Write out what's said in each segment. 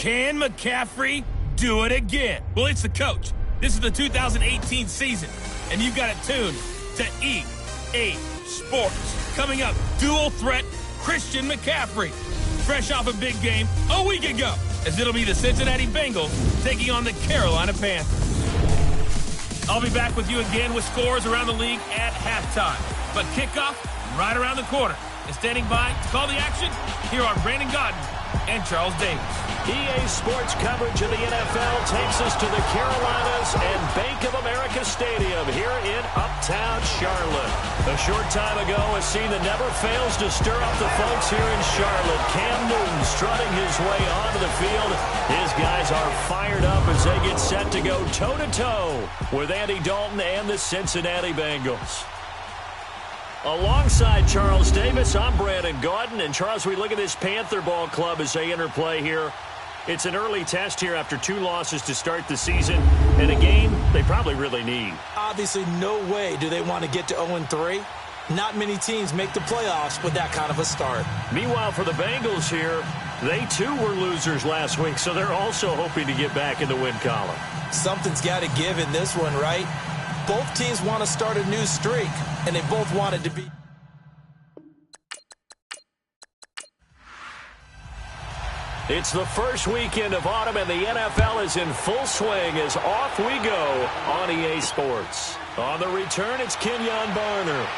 Can McCaffrey do it again? Well, it's the coach. This is the 2018 season, and you've got it tuned to EA Sports. Coming up, dual threat Christian McCaffrey. Fresh off a big game a week ago, as it'll be the Cincinnati Bengals taking on the Carolina Panthers. I'll be back with you again with scores around the league at halftime. But kickoff right around the corner. And standing by to call the action, here are Brandon Godden and Charles Davis. EA Sports coverage of the NFL takes us to the Carolinas and Bank of America Stadium here in Uptown Charlotte. A short time ago, a scene that never fails to stir up the folks here in Charlotte. Cam Newton strutting his way onto the field. His guys are fired up as they get set to go toe-to-toe with Andy Dalton and the Cincinnati Bengals. Alongside Charles Davis, I'm Brandon Gaudin. And Charles, we look at this Panther ball club as they interplay here. It's an early test here after 2 losses to start the season, and a game they probably really need. Obviously, no way do they want to get to 0-3. Not many teams make the playoffs with that kind of a start. Meanwhile, for the Bengals here, they too were losers last week, so they're also hoping to get back in the win column. Something's got to give in this one, right? Both teams want to start a new streak, and they both wanted to be. It's the first weekend of autumn, and the NFL is in full swing as off we go on EA Sports. On the return, it's Kenyon Barner.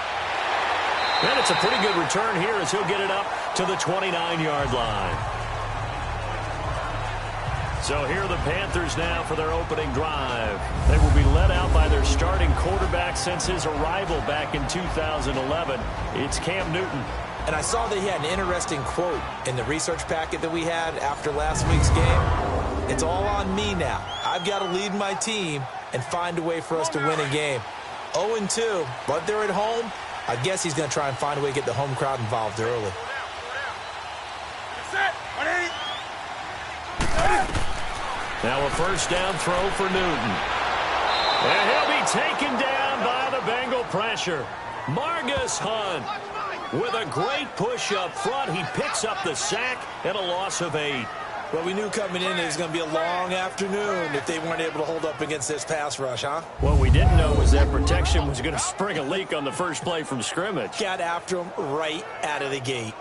And it's a pretty good return here as he'll get it up to the 29-yard line. So here are the Panthers now for their opening drive. They will be led out by their starting quarterback since his arrival back in 2011. It's Cam Newton. And I saw that he had an interesting quote in the research packet that we had after last week's game. It's all on me now. I've got to lead my team and find a way for us to win a game. 0-2, but they're at home. I guess he's going to try and find a way to get the home crowd involved early. Now a first down throw for Newton. And he'll be taken down by the Bengal pressure. Margus Hunt with a great push up front. He picks up the sack and a loss of 8. Well, we knew coming in it was going to be a long afternoon if they weren't able to hold up against this pass rush, huh? What we didn't know was that protection was going to spring a leak on the first play from scrimmage. Got after him right out of the gate.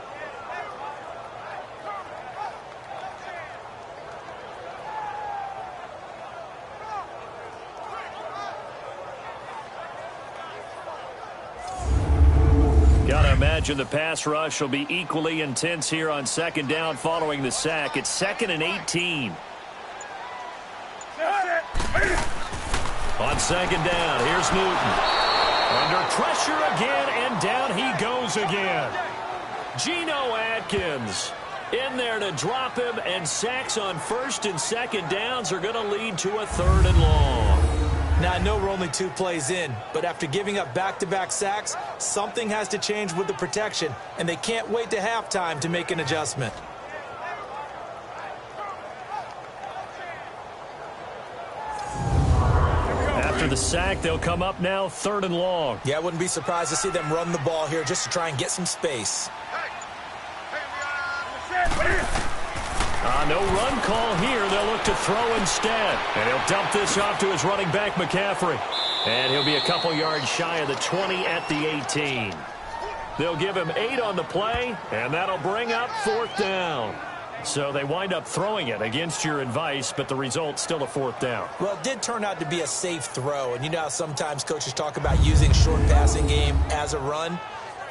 Gotta imagine the pass rush will be equally intense here on second down following the sack. It's 2nd and 18. On second down, here's Newton. Under pressure again, and down he goes again. Geno Atkins in there to drop him, and sacks on first and second downs are going to lead to a 3rd and long. Now, I know we're only 2 plays in, but after giving up back-to-back sacks, something has to change with the protection, and they can't wait to halftime to make an adjustment. After the sack, they'll come up now 3rd and long. Yeah, I wouldn't be surprised to see them run the ball here just to try and get some space. No run call here. They'll look to throw instead. And he'll dump this off to his running back, McCaffrey. And he'll be a couple yards shy of the 20 at the 18. They'll give him 8 on the play, and that'll bring up 4th down. So they wind up throwing it against your advice, but the result's still a 4th down. Well, it did turn out to be a safe throw. And you know how sometimes coaches talk about using short passing game as a run?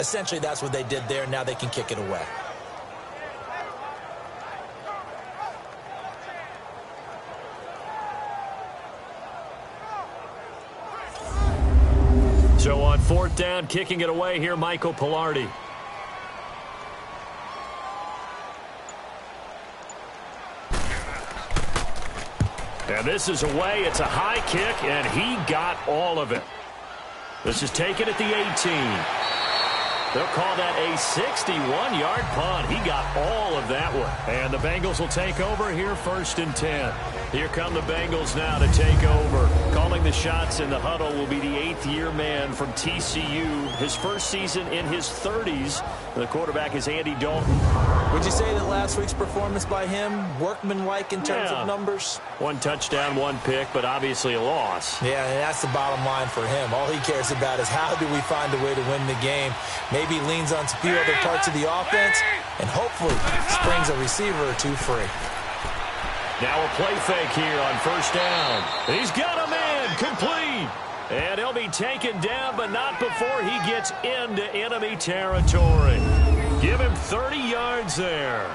Essentially, that's what they did there. Now they can kick it away. So on 4th down, kicking it away here, Michael Pilardi. And this is away. It's a high kick, and he got all of it. This is taken at the 18. They'll call that a 61-yard punt. He got all of that one. And the Bengals will take over here 1st and 10. Here come the Bengals now to take over. Calling the shots in the huddle will be the 8th-year man from TCU. His first season in his 30s. The quarterback is Andy Dalton. Would you say that last week's performance by him, workmanlike in terms of numbers? 1 touchdown, 1 pick, but obviously a loss. Yeah, and that's the bottom line for him. All he cares about is how do we find a way to win the game. Maybe he leans on a few other parts of the offense and hopefully springs a receiver or two free. Now a play fake here on first down. He's got a man complete. And he'll be taken down, but not before he gets into enemy territory. Give him 30 yards there.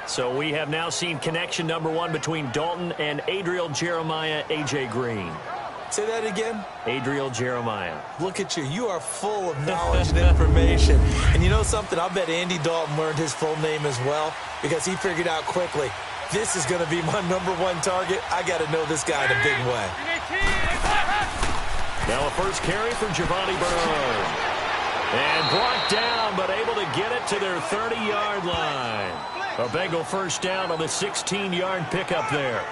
So we have now seen connection number 1 between Dalton and Adriel Jeremiah, A.J. Green. Say that again? Adriel Jeremiah. Look at you. You are full of knowledge and information. And you know something? I'll bet Andy Dalton learned his full name as well because he figured out quickly, this is going to be my number 1 target. I got to know this guy in a big way. Now a first carry for Giovanni Bernard. And brought down, but able to get it to their 30-yard line. A Bengal first down on the 16-yard pickup there.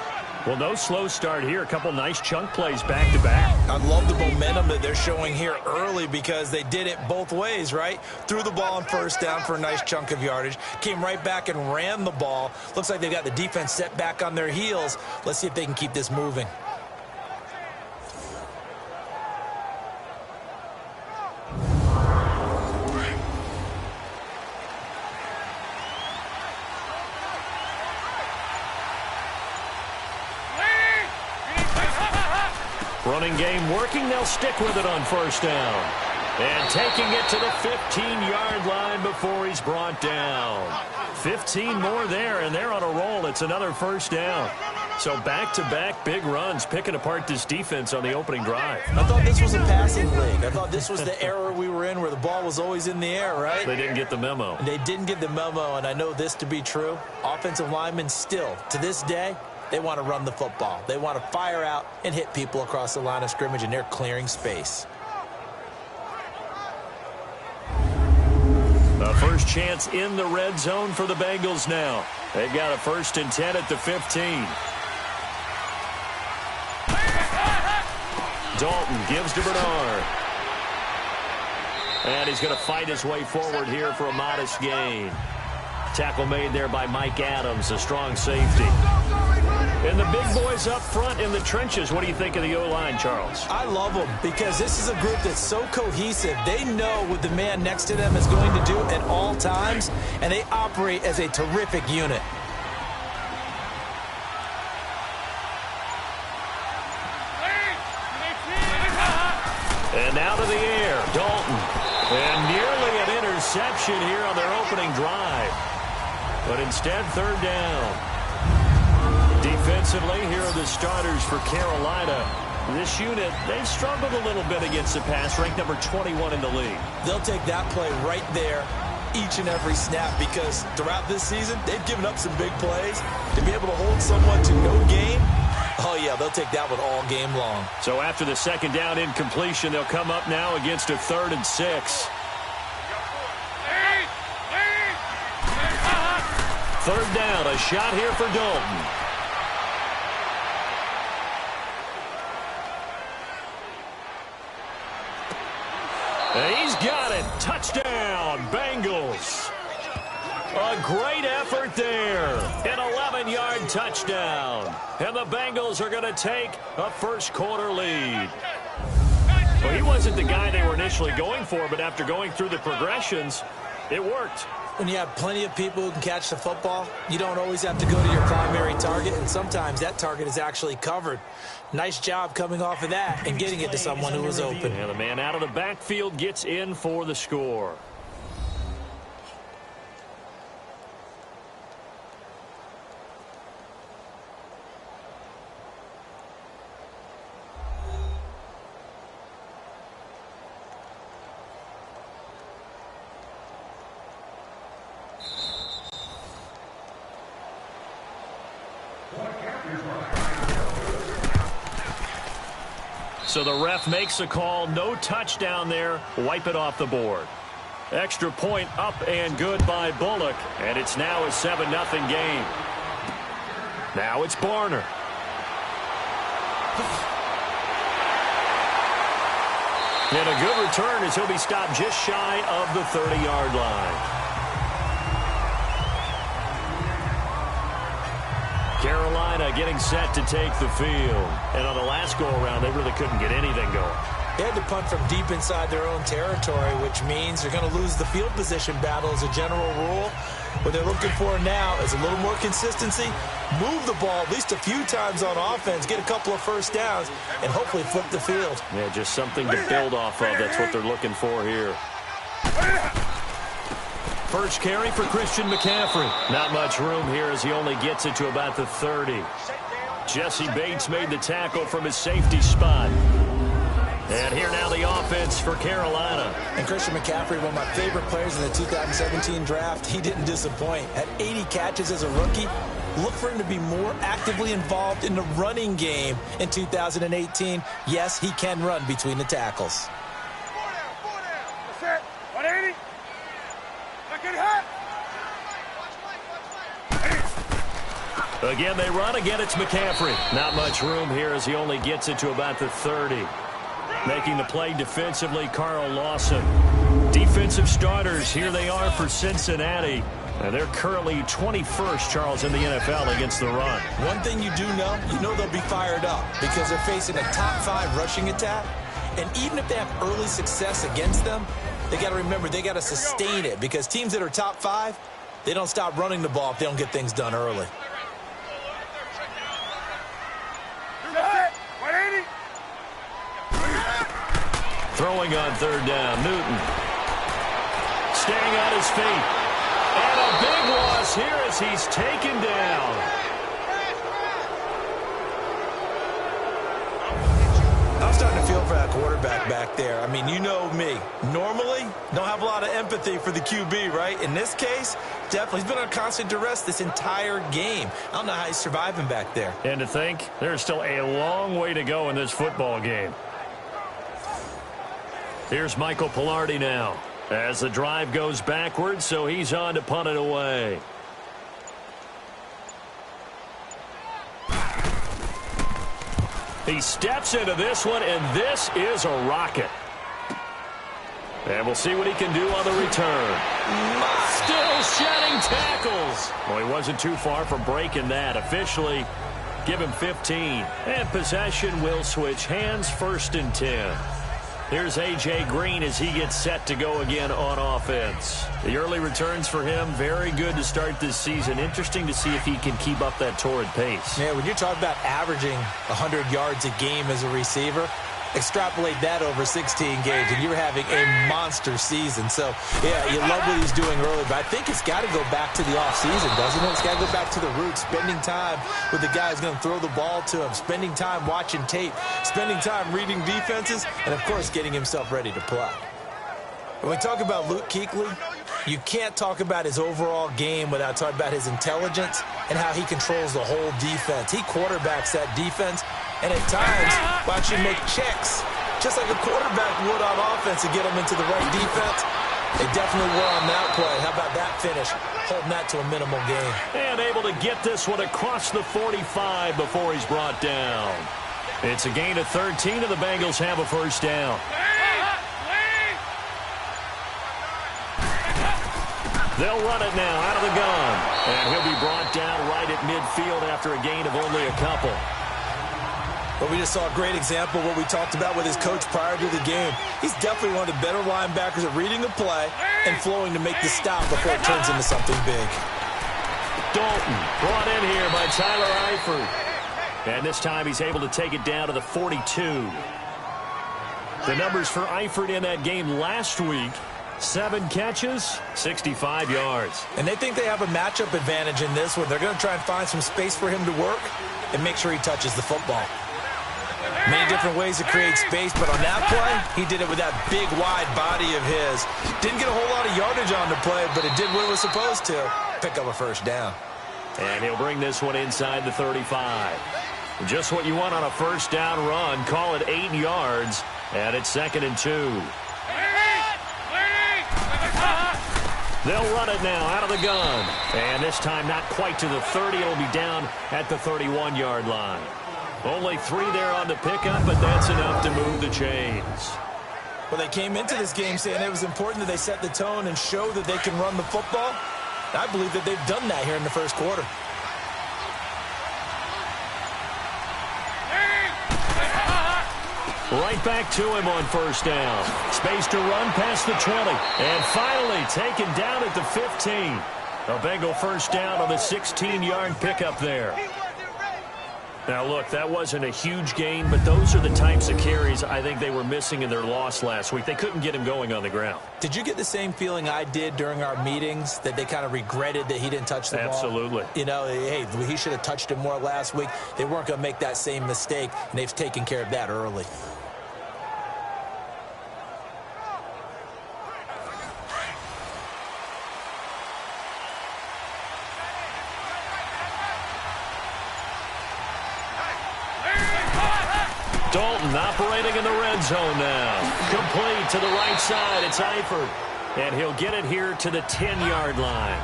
Well, no slow start here. A couple nice chunk plays back-to-back. I love the momentum that they're showing here early because they did it both ways, right? Threw the ball on first down for a nice chunk of yardage. Came right back and ran the ball. Looks like they've got the defense set back on their heels. Let's see if they can keep this moving. Running game working. They'll stick with it on first down. And taking it to the 15-yard line before he's brought down. 15 more there, and they're on a roll. It's another first down. So back-to-back big runs, picking apart this defense on the opening drive. I thought this was a passing league. I thought this was the era we were in where the ball was always in the air, right? They didn't get the memo. They didn't get the memo, and I know this to be true. Offensive linemen still, to this day, they want to run the football. They want to fire out and hit people across the line of scrimmage, and they're clearing space. A first chance in the red zone for the Bengals now. They've got a 1st and 10 at the 15. Dalton gives to Bernard. And he's going to fight his way forward here for a modest gain. Tackle made there by Mike Adams, a strong safety. And the big boys up front in the trenches. What do you think of the O-line, Charles? I love them because this is a group that's so cohesive. They know what the man next to them is going to do at all times, and they operate as a terrific unit. And out of the air, Dalton. And nearly an interception here on their opening drive. But instead, 3rd down. Defensively, here are the starters for Carolina. This unit, they've struggled a little bit against the pass, ranked number 21 in the league. They'll take that play right there each and every snap because throughout this season, they've given up some big plays. To be able to hold someone to no gain, oh, yeah, they'll take that one all game long. So after the 2nd down incompletion, they'll come up now against a 3rd and 6. 3rd down, a shot here for Dalton. And he's got it. Touchdown, Bengals. A great effort there. An 11-yard touchdown. And the Bengals are going to take a first-quarter lead. Well, he wasn't the guy they were initially going for, but after going through the progressions, it worked. When you have plenty of people who can catch the football, you don't always have to go to your primary target, and sometimes that target is actually covered. Nice job coming off of that and getting it to someone who was open. And the man out of the backfield gets in for the score. So the ref makes a call. No touchdown there. Wipe it off the board. Extra point up and good by Bullock. And it's now a 7-0 game. Now it's Barner. And a good return as he'll be stopped just shy of the 30-yard line. Carolina getting set to take the field. And on the last go-around, they really couldn't get anything going. They had to punt from deep inside their own territory, which means they're going to lose the field position battle as a general rule. What they're looking for now is a little more consistency, move the ball at least a few times on offense, get a couple of first downs, and hopefully flip the field. Yeah, just something to build off of. That's what they're looking for here. First carry for Christian McCaffrey. Not much room here as he only gets it to about the 30. Jesse Bates made the tackle from his safety spot. And here now the offense for Carolina. And Christian McCaffrey, one of my favorite players in the 2017 draft, he didn't disappoint. At 80 catches as a rookie, look for him to be more actively involved in the running game in 2018. Yes, he can run between the tackles. 180. Not getting hot. Again, they run. Again, it's McCaffrey. Not much room here as he only gets it to about the 30. Making the play defensively, Carl Lawson. Defensive starters, here they are for Cincinnati. And they're currently 21st, Charles, in the NFL against the run. One thing you do know, they'll be fired up because they're facing a top 5 rushing attack. And even if they have early success against them, they got to remember they got to sustain it because teams that are top 5, they don't stop running the ball if they don't get things done early. Throwing on third down, Newton. Staying on his feet. And a big loss here as he's taken down. I'm starting to feel for that quarterback back there. I mean, you know me. Normally, don't have a lot of empathy for the QB, right? In this case, definitely. He's been on constant duress this entire game. I don't know how he's surviving back there. And to think, there's still a long way to go in this football game. Here's Michael Pilardi now as the drive goes backwards, so he's on to punt it away. He steps into this one, and this is a rocket. And we'll see what he can do on the return. Still shedding tackles. Well, he wasn't too far from breaking that. Officially, give him 15. And possession will switch hands, 1st and 10. Here's A.J. Green as he gets set to go again on offense. The early returns for him, very good to start this season. Interesting to see if he can keep up that torrid pace. Yeah, when you're talking about averaging 100 yards a game as a receiver, extrapolate that over 16 games, and you're having a monster season. So, yeah, you love what he's doing early, but I think it's got to go back to the offseason, doesn't it? It's got to go back to the roots, spending time with the guy who's going to throw the ball to him, spending time watching tape, spending time reading defenses, and, of course, getting himself ready to play. When we talk about Luke Kuechly, you can't talk about his overall game without talking about his intelligence and how he controls the whole defense. He quarterbacks that defense, and at times will actually make checks, just like a quarterback would on offense, to get them into the right defense. They definitely were on that play. How about that finish, holding that to a minimal gain. And able to get this one across the 45 before he's brought down. It's a gain of 13, and the Bengals have a first down. They'll run it now out of the gun. And he'll be brought down right at midfield after a gain of only a couple. But we just saw a great example of what we talked about with his coach prior to the game. He's definitely one of the better linebackers at reading the play and flowing to make the stop before it turns into something big. Dalton brought in here by Tyler Eifert. And this time he's able to take it down to the 42. The numbers for Eifert in that game last week: 7 catches, 65 yards. And they think they have a matchup advantage in this one. They're going to try and find some space for him to work and make sure he touches the football. Many different ways to create space, but on that play, he did it with that big, wide body of his. Didn't get a whole lot of yardage on the play, but it did what it was supposed to: pick up a first down. And he'll bring this one inside the 35. Just what you want on a first down run. Call it 8 yards, and it's 2nd and 2. They'll run it now out of the gun. And this time not quite to the 30. It'll be down at the 31-yard line. Only 3 there on the pickup, but that's enough to move the chains. Well, they came into this game saying it was important that they set the tone and show that they can run the football. I believe that they've done that here in the first quarter. Right back to him on first down. Space to run past the 20. And finally taken down at the 15. A Bengal first down on the 16-yard pickup there. Now, look, that wasn't a huge gain, but those are the types of carries I think they were missing in their loss last week. They couldn't get him going on the ground. Did you get the same feeling I did during our meetings, that they kind of regretted that he didn't touch the ball? Absolutely. You know, hey, he should have touched it more last week. They weren't going to make that same mistake, and they've taken care of that early. Dalton operating in the red zone now. Complete to the right side. It's Eifert. And he'll get it here to the 10-yard line.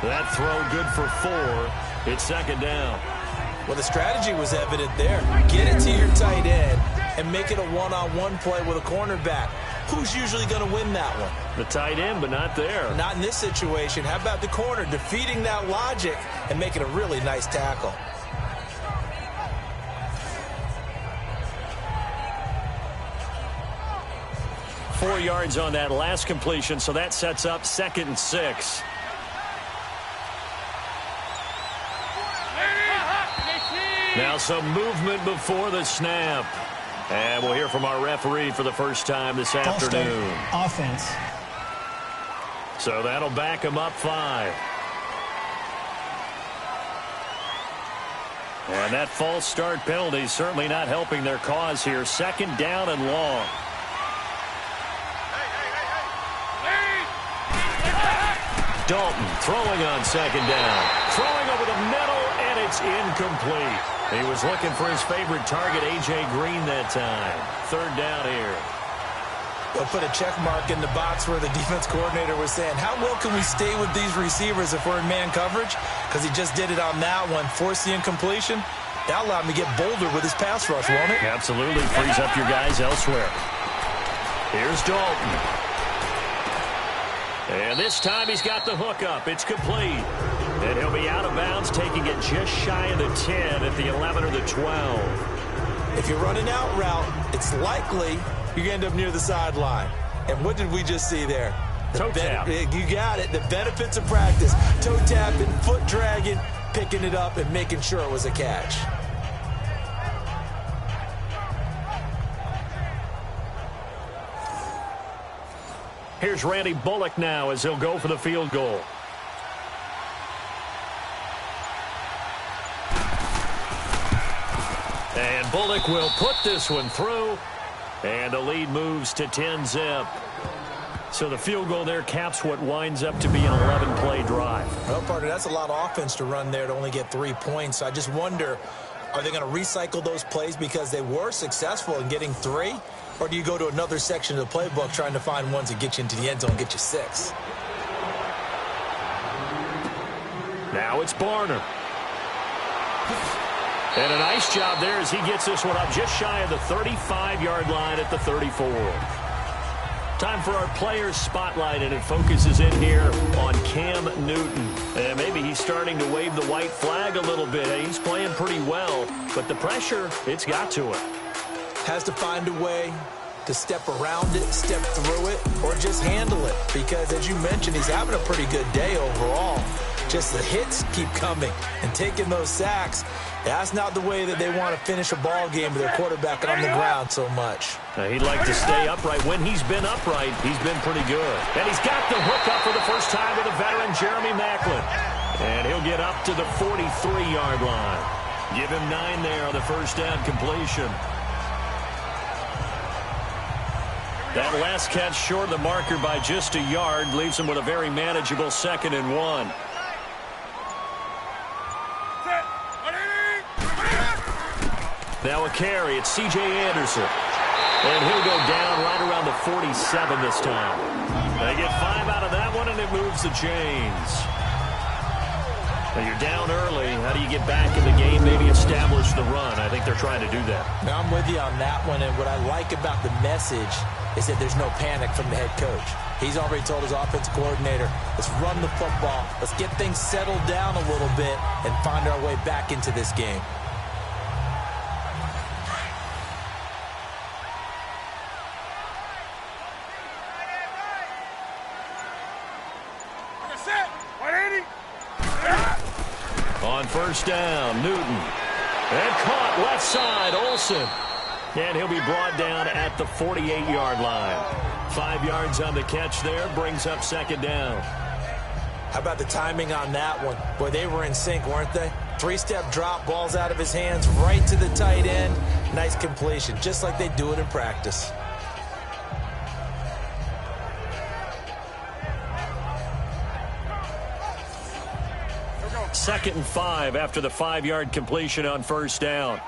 That throw good for 4. It's second down. Well, the strategy was evident there. Get it to your tight end and make it a one-on-one play with a cornerback. Who's usually going to win that one? The tight end, but not there. Not in this situation. How about the corner defeating that logic and making a really nice tackle? Four yards on that last completion, so that sets up 2nd and 6. Now some movement before the snap. And we'll hear from our referee for the first time this afternoon. Offense. So that'll back him up 5. And that false start penalty certainly not helping their cause here. 2nd down and long. Dalton throwing on 2nd down. Throwing over the middle, and it's incomplete. He was looking for his favorite target, A.J. Green, that time. 3rd down here. They'll put a check mark in the box where the defense coordinator was saying, how well can we stay with these receivers if we're in man coverage? Because he just did it on that one. Force the incompletion. That allowed him to get bolder with his pass rush, won't it? Absolutely. Frees up your guys elsewhere. Here's Dalton. And this time he's got the hook up. It's complete. And he'll be out of bounds, taking it just shy of the 10 at the 11 or the 12. If you're running out route, it's likely you're going to end up near the sideline. And what did we just see there? Toe tap. You got it. The benefits of practice. Toe tapping, foot dragging, picking it up, and making sure it was a catch. Here's Randy Bullock now as he'll go for the field goal. And Bullock will put this one through. And the lead moves to 10-zip. So the field goal there caps what winds up to be an 11-play drive. Well, partner, that's a lot of offense to run there to only get 3 points. So I just wonder, are they going to recycle those plays because they were successful in getting 3? Or do you go to another section of the playbook trying to find ones that get you into the end zone and get you 6? Now it's Barner. And a nice job there as he gets this one up just shy of the 35-yard line at the 34. Time for our players spotlight, and it focuses in here on Cam Newton. And maybe he's starting to wave the white flag a little bit. He's playing pretty well, but the pressure, it's got to him. Has to find a way to step around it, step through it, or just handle it. Because, as you mentioned, he's having a pretty good day overall. Just the hits keep coming and taking those sacks. That's not the way that they want to finish a ball game with their quarterback on the ground so much. He'd like to stay upright. When he's been upright, he's been pretty good. And he's got the hook up for the first time with a veteran, Jeremy Maclin. And he'll get up to the 43-yard line. Give him 9 there on the first down completion. That last catch short of the marker by just a yard leaves him with a very manageable 2nd and 1. Now a carry. It's C.J. Anderson. And he'll go down right around the 47 this time. They get 5 out of that one, and it moves the chains. Now you're down early. How do you get back in the game, maybe establish the run? I think they're trying to do that. Now I'm with you on that one, and what I like about the message is that there's no panic from the head coach. He's already told his offensive coordinator, let's run the football, let's get things settled down a little bit and find our way back into this game. set. 180. On first down, Newton. And caught left side, Olsen. And he'll be brought down at the 48-yard line. 5 yards on the catch there, brings up second down. How about the timing on that one? Boy, they were in sync, weren't they? 3-step drop, balls out of his hands, right to the tight end. Nice completion, just like they do it in practice. Second and 5 after the 5-yard completion on first down.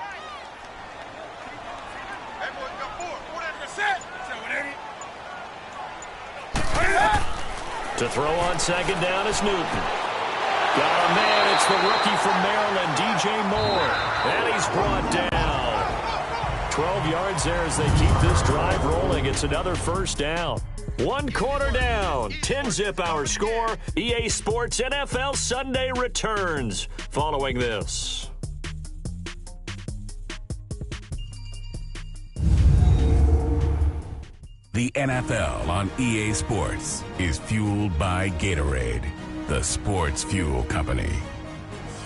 To throw on second down is Newton. Got a man. It's the rookie from Maryland, DJ Moore. And he's brought down. 12 yards there as they keep this drive rolling. It's another first down. 1 quarter down. 10-zip our score. EA Sports NFL Sunday returns following this. The NFL on EA Sports is fueled by Gatorade, the sports fuel company.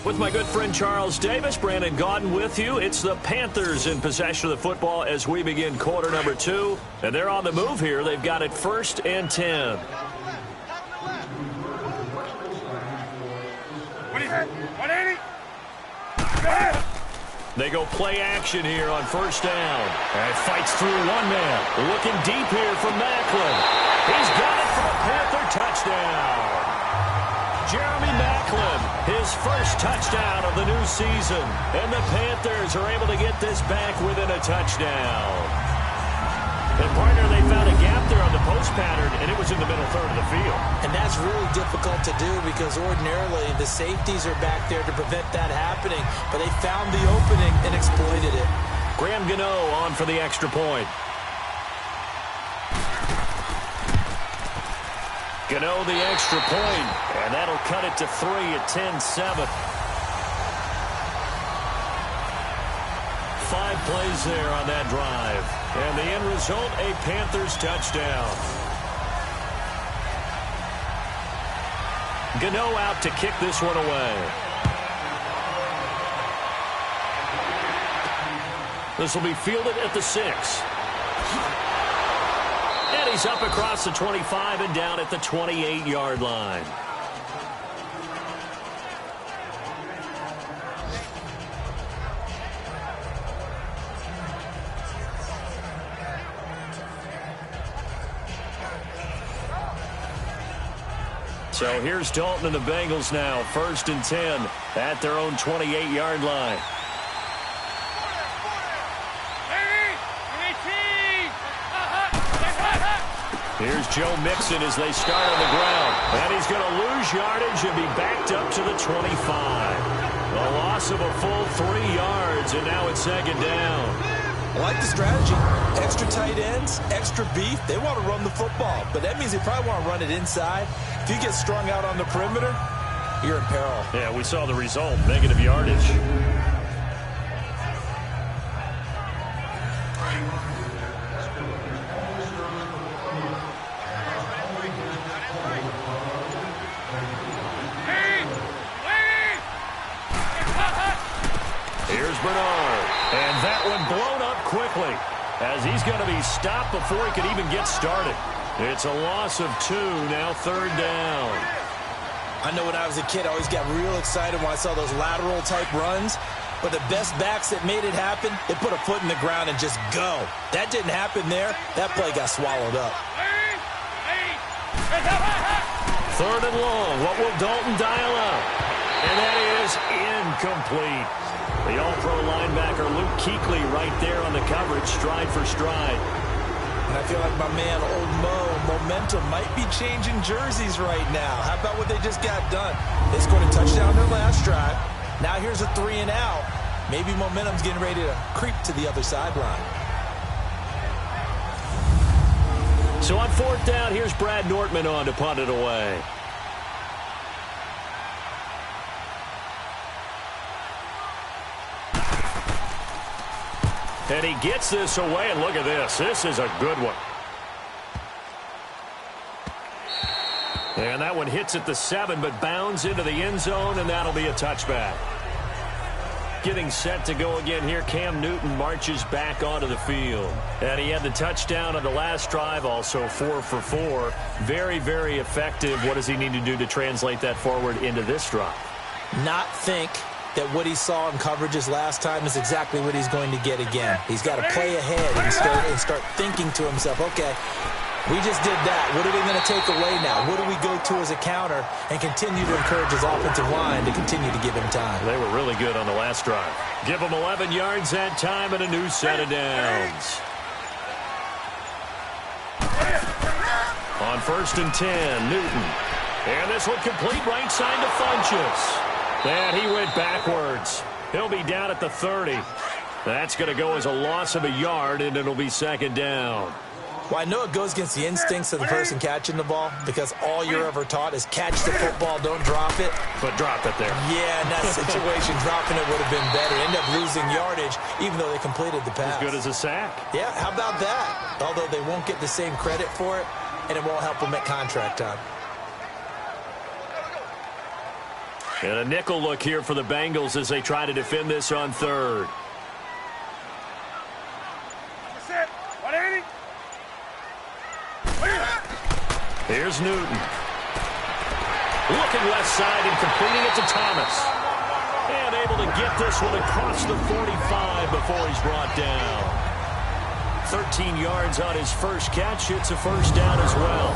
With my good friend Charles Davis, Brandon Gaudin with you. It's the Panthers in possession of the football as we begin quarter number 2. And they're on the move here. They've got it 1st and 10. What do you have? 180. They go play action here on first down. And fights through one man. Looking deep here from Macklin. He's got it for a Panther touchdown. Jeremy Macklin, his first touchdown of the new season. And the Panthers are able to get this back within a touchdown. And, partner, they found a gap there on the post pattern, and it was in the middle third of the field. And that's really difficult to do because ordinarily the safeties are back there to prevent that happening. But they found the opening and exploited it. Graham Gano on for the extra point. Gano the extra point, and that'll cut it to 3 at 10-7. 5 plays there on that drive. And the end result, a Panthers touchdown. Gano out to kick this one away. This will be fielded at the 6. And he's up across the 25 and down at the 28-yard line. So here's Dalton and the Bengals now, 1st and 10 at their own 28-yard line. Here's Joe Mixon as they start on the ground. And he's going to lose yardage and be backed up to the 25. A loss of a full 3 yards, and now it's second down. I like the strategy. Extra tight ends, extra beef. They want to run the football, but that means they probably want to run it inside. If you get strung out on the perimeter, you're in peril. Yeah, we saw the result, negative yardage. Here's Bernard, and that one blown up quickly as he's going to be stopped before he could even get started. It's a loss of 2, now 3rd down. I know when I was a kid, I always got real excited when I saw those lateral type runs. But the best backs that made it happen, they put a foot in the ground and just go. That didn't happen there. That play got swallowed up. 3rd and long. What will Dalton dial up? And that is incomplete. The all-pro linebacker Luke Kuechly right there on the coverage, stride for stride. And I feel like my man, Old Mo, momentum might be changing jerseys right now. How about what they just got done? They scored a touchdown their last drive. Now here's a 3 and out. Maybe momentum's getting ready to creep to the other sideline. So on 4th down, here's Brad Nortman on to punt it away. And he gets this away, and look at this. This is a good one. And that one hits at the 7, but bounds into the end zone, and that'll be a touchback. Getting set to go again here, Cam Newton marches back onto the field. And he had the touchdown on the last drive, also 4 for 4. Very, very effective. What does he need to do to translate that forward into this drive? Not think that what he saw in coverages last time is exactly what he's going to get again. He's got to play ahead and start thinking to himself, okay, we just did that. What are they going to take away now? What do we go to as a counter? And continue to encourage his offensive line to continue to give him time. They were really good on the last drive. Give him 11 yards that time and a new set of downs. On 1st and 10, Newton. And this one complete right side to Funchess. And he went backwards. He'll be down at the 30. That's going to go as a loss of a yard, and it'll be 2nd down. Well, I know it goes against the instincts of the person catching the ball because all you're ever taught is catch the football, don't drop it. But drop it there. Yeah, in that situation, dropping it would have been better. End up losing yardage even though they completed the pass. As good as a sack. Yeah, how about that? Although they won't get the same credit for it, and it won't help them at contract time. And a nickel look here for the Bengals as they try to defend this on 3rd. Here's Newton. Looking left side and completing it to Thomas. And able to get this one across the 45 before he's brought down. 13 yards on his first catch. It's a first down as well.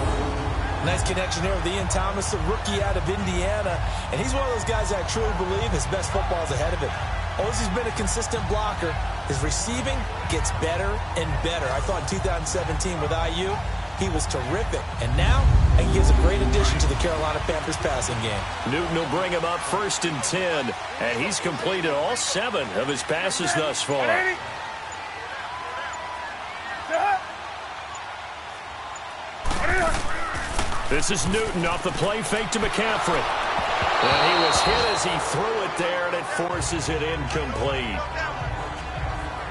Nice connection there with Ian Thomas, a rookie out of Indiana. And he's one of those guys I truly believe his best football is ahead of him. Always he's been a consistent blocker. His receiving gets better and better. I thought in 2017 with IU, he was terrific. And now, he gives a great addition to the Carolina Panthers passing game. Newton will bring him up 1st and 10. And he's completed all 7 of his passes thus far. This is Newton off the play fake to McCaffrey. And he was hit as he threw it there, and it forces it incomplete.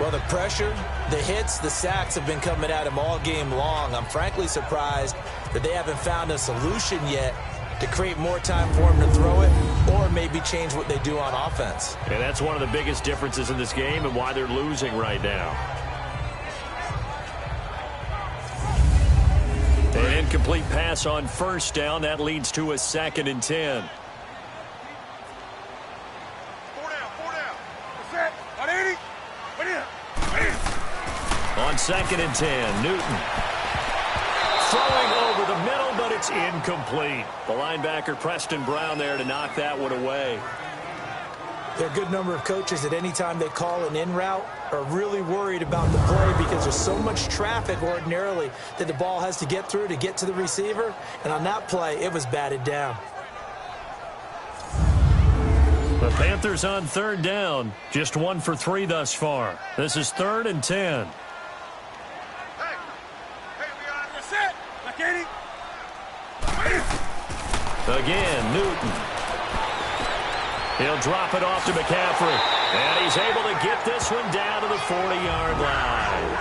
Well, the pressure, the hits, the sacks have been coming at him all game long. I'm frankly surprised that they haven't found a solution yet to create more time for him to throw it or maybe change what they do on offense. And that's one of the biggest differences in this game and why they're losing right now. An incomplete pass on 1st down. That leads to a 2nd and 10. On 2nd and 10, Newton. Throwing over the middle, but it's incomplete. The linebacker, Preston Brown, there to knock that one away. There are a good number of coaches at any time they call an in route are really worried about the play because there's so much traffic ordinarily that the ball has to get through to get to the receiver. And on that play, it was batted down. The Panthers on 3rd down. Just 1 for 3 thus far. This is 3rd and 10. Again, Newton. He'll drop it off to McCaffrey. And he's able to get this one down to the 40-yard line.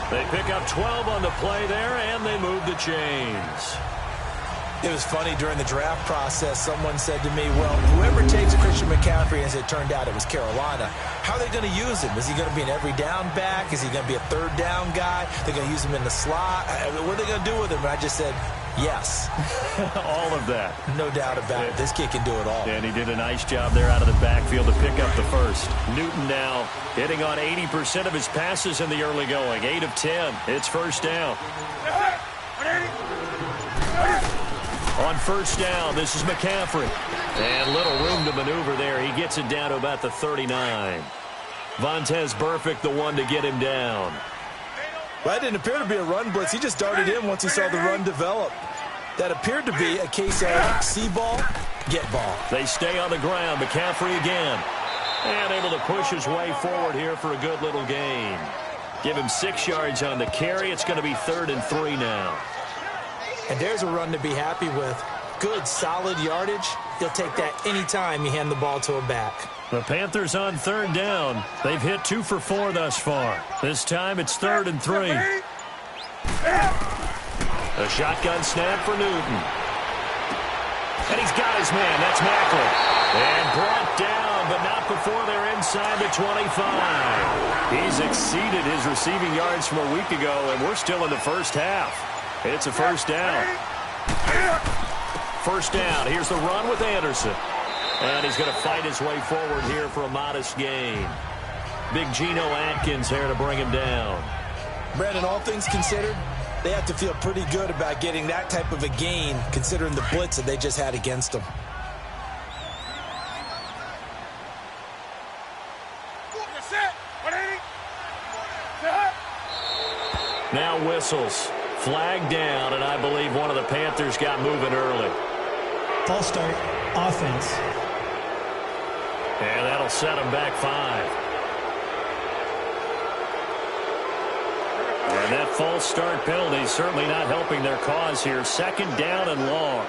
They pick up 12 on the play there, and they move the chains. It was funny during the draft process. Someone said to me, well, whoever takes Christian McCaffrey, as it turned out, it was Carolina. How are they going to use him? Is he going to be an every down back? Is he going to be a 3rd down guy? They're going to use him in the slot? What are they going to do with him? And I just said, yes. All of that. No doubt about it. This kid can do it all. And he did a nice job there out of the backfield to pick up the first. Newton now hitting on 80% of his passes in the early going. 8 of 10. It's first down. On first down, this is McCaffrey. And little room to maneuver there. He gets it down to about the 39. Vontaze Burfict, the one to get him down. Well, that didn't appear to be a run blitz. He just darted in once he saw the run develop. That appeared to be a case of see ball, get ball. They stay on the ground. McCaffrey again. And able to push his way forward here for a good little gain. Give him 6 yards on the carry. It's going to be 3rd and 3 now. And there's a run to be happy with. Good, solid yardage. He'll take that anytime you hand the ball to a back. The Panthers on 3rd down. They've hit 2 for 4 thus far. This time it's 3rd and 3. A shotgun snap for Newton. And he's got his man. That's Macklin. And brought down, but not before they're inside the 25. He's exceeded his receiving yards from a week ago, and we're still in the first half. It's a first down. First down. Here's the run with Anderson. And he's going to fight his way forward here for a modest gain. Big Geno Atkins here to bring him down. Brandon, all things considered, they have to feel pretty good about getting that type of a gain, considering the blitz that they just had against them. Now whistles. Flag down, and I believe one of the Panthers got moving early. False start, offense. And that'll set them back 5. And that false start penalty is certainly not helping their cause here. Second down and long.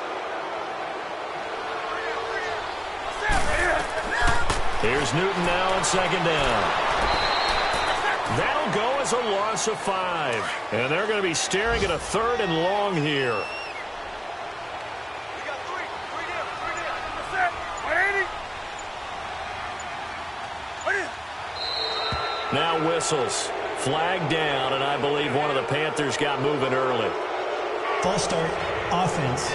Here's Newton now on second down. That'll go as a loss of 5. And they're going to be staring at a third and long here. Now whistles. Flag down, and I believe one of the Panthers got moving early. False start, offense.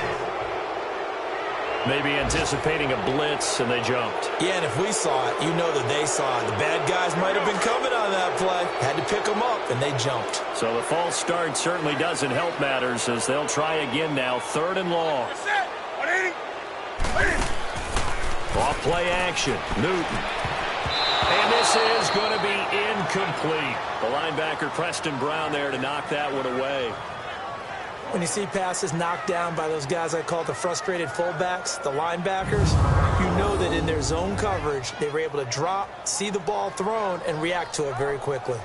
Maybe anticipating a blitz, and they jumped. Yeah, and if we saw it, you know that they saw it. The bad guys might have been coming on that play. Had to pick them up, and they jumped. So the false start certainly doesn't help matters as they'll try again now. Third and long. Off play action. Newton. And this is going to be incomplete. The linebacker Preston Brown there to knock that one away. When you see passes knocked down by those guys I call the frustrated fullbacks, the linebackers, you know that in their zone coverage, they were able to drop, see the ball thrown, and react to it very quickly.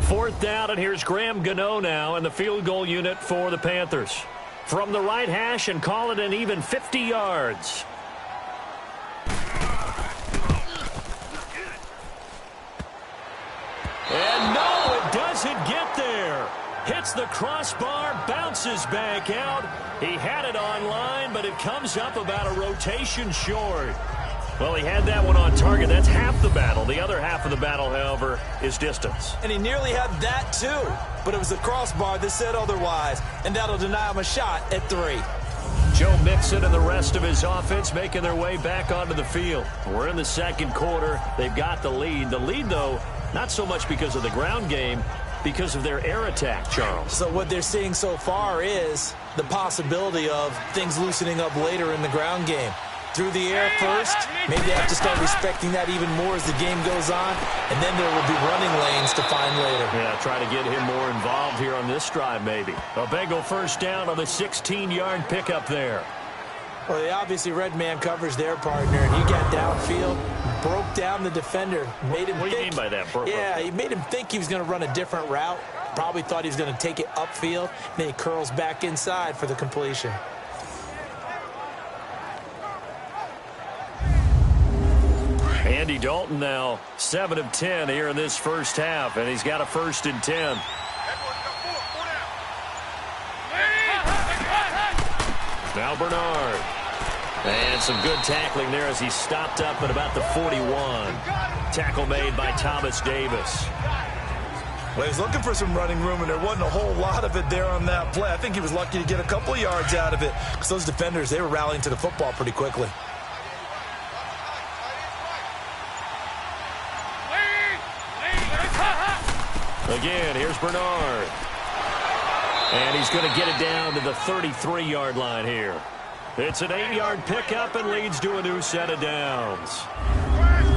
Fourth down, and here's Graham Gano now in the field goal unit for the Panthers. From the right hash and call it an even 50 yards. And no, it doesn't get there. Hits the crossbar, bounces back out. He had it online, but it comes up about a rotation short. Well, he had that one on target. That's half the battle. The other half of the battle, however, is distance. And he nearly had that, too. But it was the crossbar that said otherwise, and that'll deny him a shot at 3. Joe Mixon and the rest of his offense making their way back onto the field. We're in the second quarter. They've got the lead. The lead, though, not so much because of the ground game, because of their air attack, Charles. So what they're seeing so far is the possibility of things loosening up later in the ground game. Through the air first, maybe they have to start respecting that even more as the game goes on, and then there will be running lanes to find later. Yeah, try to get him more involved here on this drive, maybe. A Bengal first down on the 16-yard pickup there. Well, they obviously red man covers their partner, and he got downfield, broke down the defender, made him What do you mean by that? Yeah, he made him think he was going to run a different route. Probably thought he was going to take it upfield, and then he curls back inside for the completion. Andy Dalton now 7 of 10 here in this first half, and he's got a 1st and 10. Now Bernard. And some good tackling there as he stopped up at about the 41. Tackle made by Thomas Davis. Well, he was looking for some running room, and there wasn't a whole lot of it there on that play. I think he was lucky to get a couple of yards out of it because those defenders, they were rallying to the football pretty quickly. Again, here's Bernard. And he's going to get it down to the 33-yard line here. It's an 8-yard pickup and leads to a new set of downs.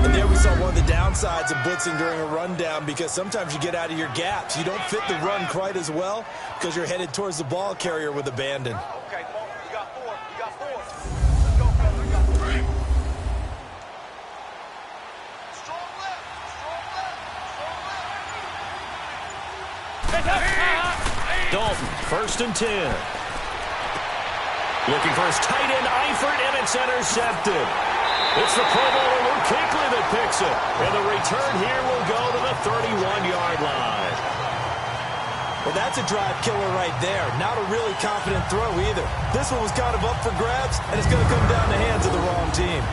And there we saw one of the downsides of blitzing during a rundown because sometimes you get out of your gaps. You don't fit the run quite as well because you're headed towards the ball carrier with abandon. Okay, you got 4. You got 4. Let's go, brother. You got 4. Strong left. Strong left. Dalton, 1st and 10. Looking for his tight end, Eifert, and it's intercepted. It's the Pro Bowler Luke Kuechly that picks it. And the return here will go to the 31-yard line. Well, that's a drive killer right there. Not a really confident throw either. This one was kind of up for grabs, and it's going to come down the hands of the wrong team.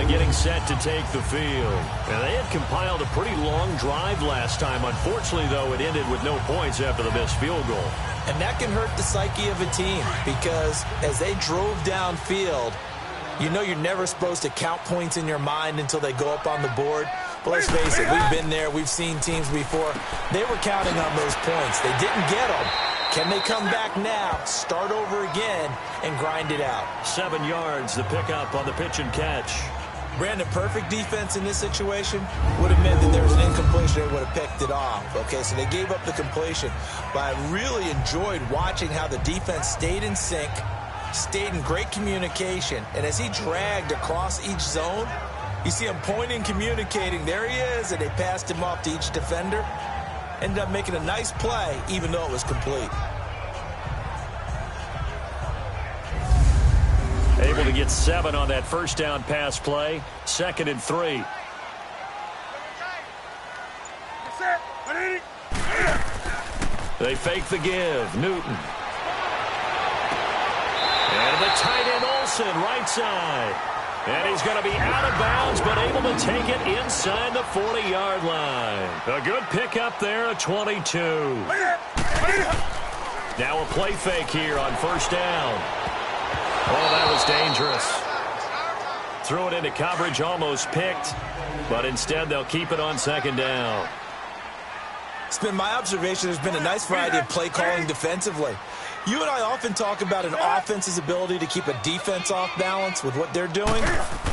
Getting set to take the field. And they had compiled a pretty long drive last time. Unfortunately, though, it ended with no points after the missed field goal. And that can hurt the psyche of a team because as they drove downfield, you know you're never supposed to count points in your mind until they go up on the board. But let's face it, we've been there. We've seen teams before. They were counting on those points. They didn't get them. Can they come back now, start over again, and grind it out? 7 yards, the pickup on the pitch and catch. Brandon, perfect defense in this situation would have meant that there was an incompletion. They would have picked it off. Okay, so they gave up the completion. But I really enjoyed watching how the defense stayed in sync, stayed in great communication. And as he dragged across each zone, you see him pointing, communicating. There he is, and they passed him off to each defender. Ended up making a nice play, even though it was complete. Able to get 7 on that first down pass play. 2nd and 3. They fake the give. Newton. And the tight end Olsen, right side. And he's going to be out of bounds, but able to take it inside the 40-yard line. A good pickup there at 22. Now a play fake here on first down. Oh, that was dangerous. Threw it into coverage, almost picked, but instead they'll keep it on 2nd down. It's been my observation there's been a nice variety of play calling defensively. You and I often talk about an offense's ability to keep a defense off balance with what they're doing.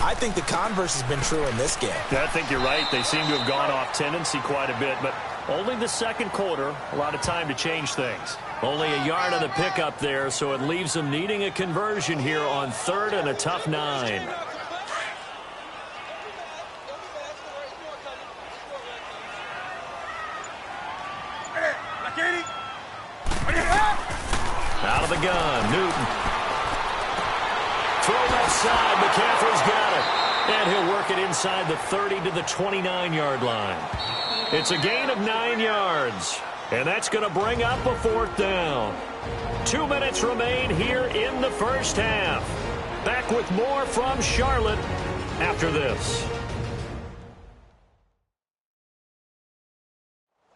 I think the converse has been true in this game. I think you're right. They seem to have gone off tendency quite a bit, but only the 2nd quarter, a lot of time to change things. Only a yard on the pickup there, so it leaves them needing a conversion here on 3rd and a tough 9. Out of the gun, Newton. Throw left side, McCaffrey's got it. And he'll work it inside the 30 to the 29-yard line. It's a gain of 9 yards. And that's going to bring up a 4th down. 2 minutes remain here in the first half. Back with more from Charlotte after this.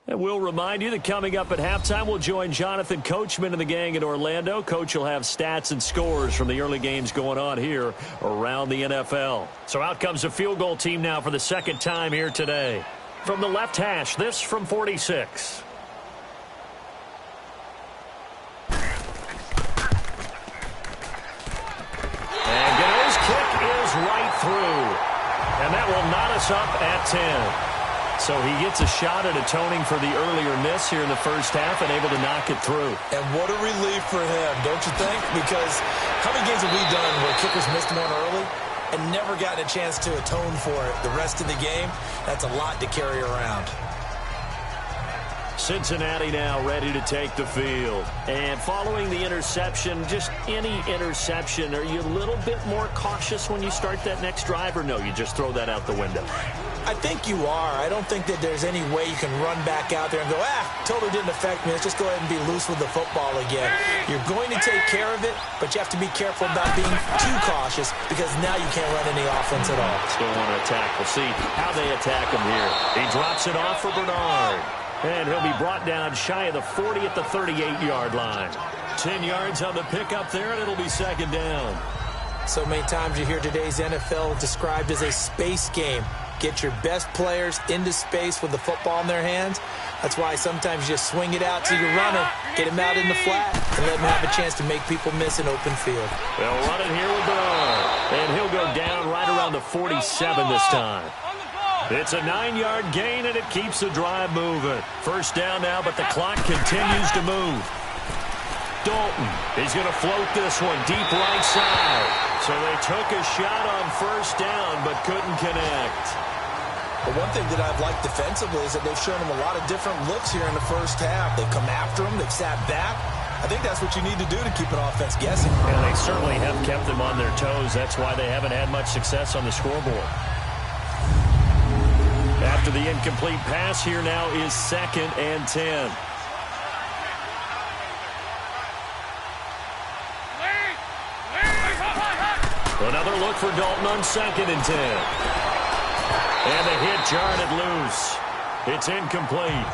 And we'll remind you that coming up at halftime, we'll join Jonathan Coachman and the gang in Orlando. Coach will have stats and scores from the early games going on here around the NFL. So out comes the field goal team now for the 2nd time here today. From the left hash, this from 46. And Gano's kick is right through. And that will knot us up at 10. So he gets a shot at atoning for the earlier miss here in the first half and able to knock it through. And what a relief for him, don't you think? Because how many games have we done where kickers missed one early and never gotten a chance to atone for it the rest of the game? That's a lot to carry around. Cincinnati now ready to take the field. And following the interception, just any interception, are you a little bit more cautious when you start that next drive, or no, you just throw that out the window? I think you are. I don't think that there's any way you can run back out there and go, totally didn't affect me. Let's just go ahead and be loose with the football again. You're going to take care of it, but you have to be careful about being too cautious because now you can't run any offense at all. Still want to attack. We'll see how they attack him here. He drops it off for Bernard. And he'll be brought down shy of the 40 at the 38-yard line. 10 yards on the pickup there, and it'll be 2nd down. So many times you hear today's NFL described as a space game. Get your best players into space with the football in their hands. That's why sometimes you just swing it out to your runner, get him out in the flat, and let him have a chance to make people miss an open field. They'll run it here with Bernard. And he'll go down right around the 47 this time. It's a 9-yard gain, and it keeps the drive moving. First down now, but the clock continues to move. Dalton, he's going to float this one deep right side. So they took a shot on first down, but couldn't connect. But one thing that I've liked defensively is that they've shown him a lot of different looks here in the first half. They've come after him, they've sat back, I think that's what you need to do to keep an offense guessing. And they certainly have kept them on their toes. That's why they haven't had much success on the scoreboard. After the incomplete pass, here now is 2nd and 10. Another look for Dalton on 2nd and 10. And the hit jarred it loose. It's incomplete.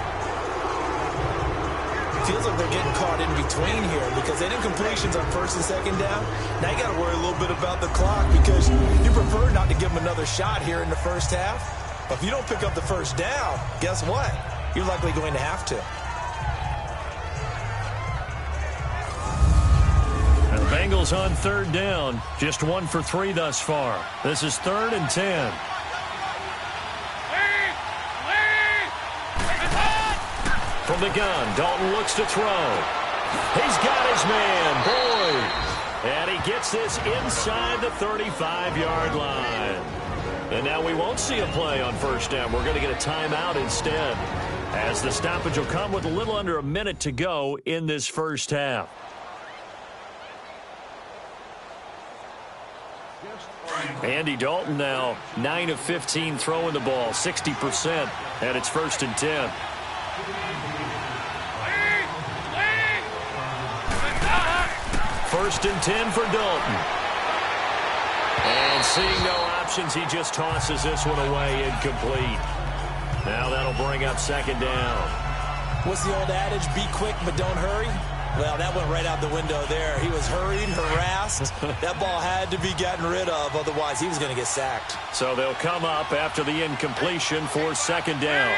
Feels like they're getting caught in between here because they did completions on 1st and 2nd down. Now you got to worry a little bit about the clock because you prefer not to give them another shot here in the first half. But if you don't pick up the 1st down, guess what? You're likely going to have to. The Bengals on 3rd down. Just 1 for 3 thus far. This is 3rd and 10. From the gun, Dalton looks to throw. He's got his man, Boyd. And he gets this inside the 35-yard line. And now we won't see a play on 1st down. We're going to get a timeout instead, as the stoppage will come with a little under a minute to go in this first half. Andy Dalton now 9 of 15 throwing the ball, 60%, and it's 1st and 10. First and 10 for Dalton. And seeing no options, he just tosses this one away, incomplete. Now that'll bring up 2nd down. What's the old adage? Be quick, but don't hurry. Well, that went right out the window there. He was hurried, harassed. That ball had to be gotten rid of, otherwise he was going to get sacked. So they'll come up after the incompletion for 2nd down.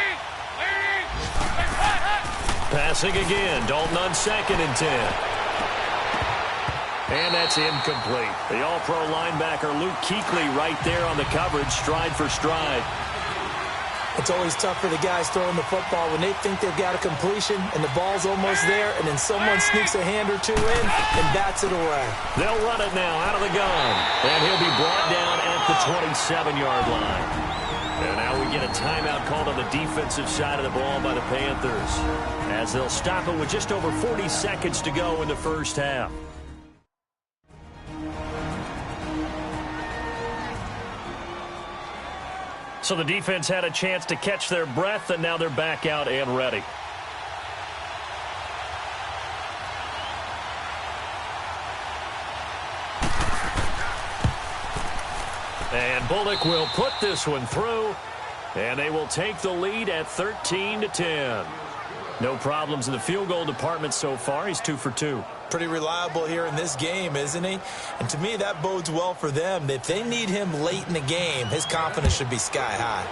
Passing again, Dalton on 2nd and 10. And that's incomplete. The all-pro linebacker Luke Kuechly right there on the coverage, stride for stride. It's always tough for the guys throwing the football when they think they've got a completion and the ball's almost there, and then someone sneaks a hand or two in and bats it away. They'll run it now out of the gun, and he'll be brought down at the 27-yard line. And now we get a timeout called on the defensive side of the ball by the Panthers, as they'll stop it with just over 40 seconds to go in the first half. So the defense had a chance to catch their breath, and now they're back out and ready. And Bullock will put this one through, and they will take the lead at 13-10. No problems in the field goal department so far. He's 2 for 2. Pretty reliable here in this game, isn't he? And to me, that bodes well for them. If they need him late in the game, his confidence should be sky high.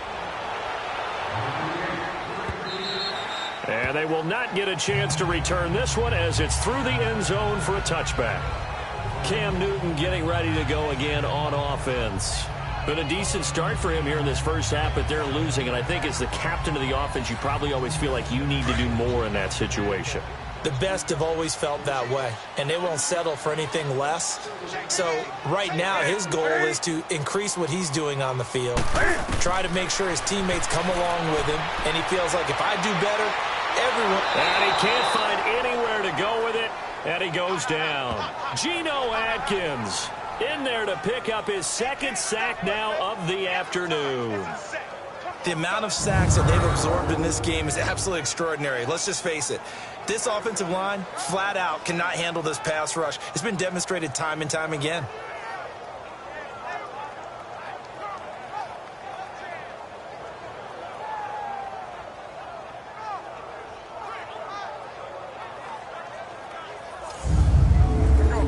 And they will not get a chance to return this one as it's through the end zone for a touchback. Cam Newton getting ready to go again on offense. Been a decent start for him here in this first half, but they're losing. And I think as the captain of the offense, you probably always feel like you need to do more in that situation. The best have always felt that way, and they won't settle for anything less. So right now, his goal is to increase what he's doing on the field, try to make sure his teammates come along with him, and he feels like if I do better, everyone... And he can't find anywhere to go with it, and he goes down. Geno Atkins in there to pick up his 2nd sack now of the afternoon. The amount of sacks that they've absorbed in this game is absolutely extraordinary. Let's just face it. This offensive line, flat out, cannot handle this pass rush. It's been demonstrated time and time again.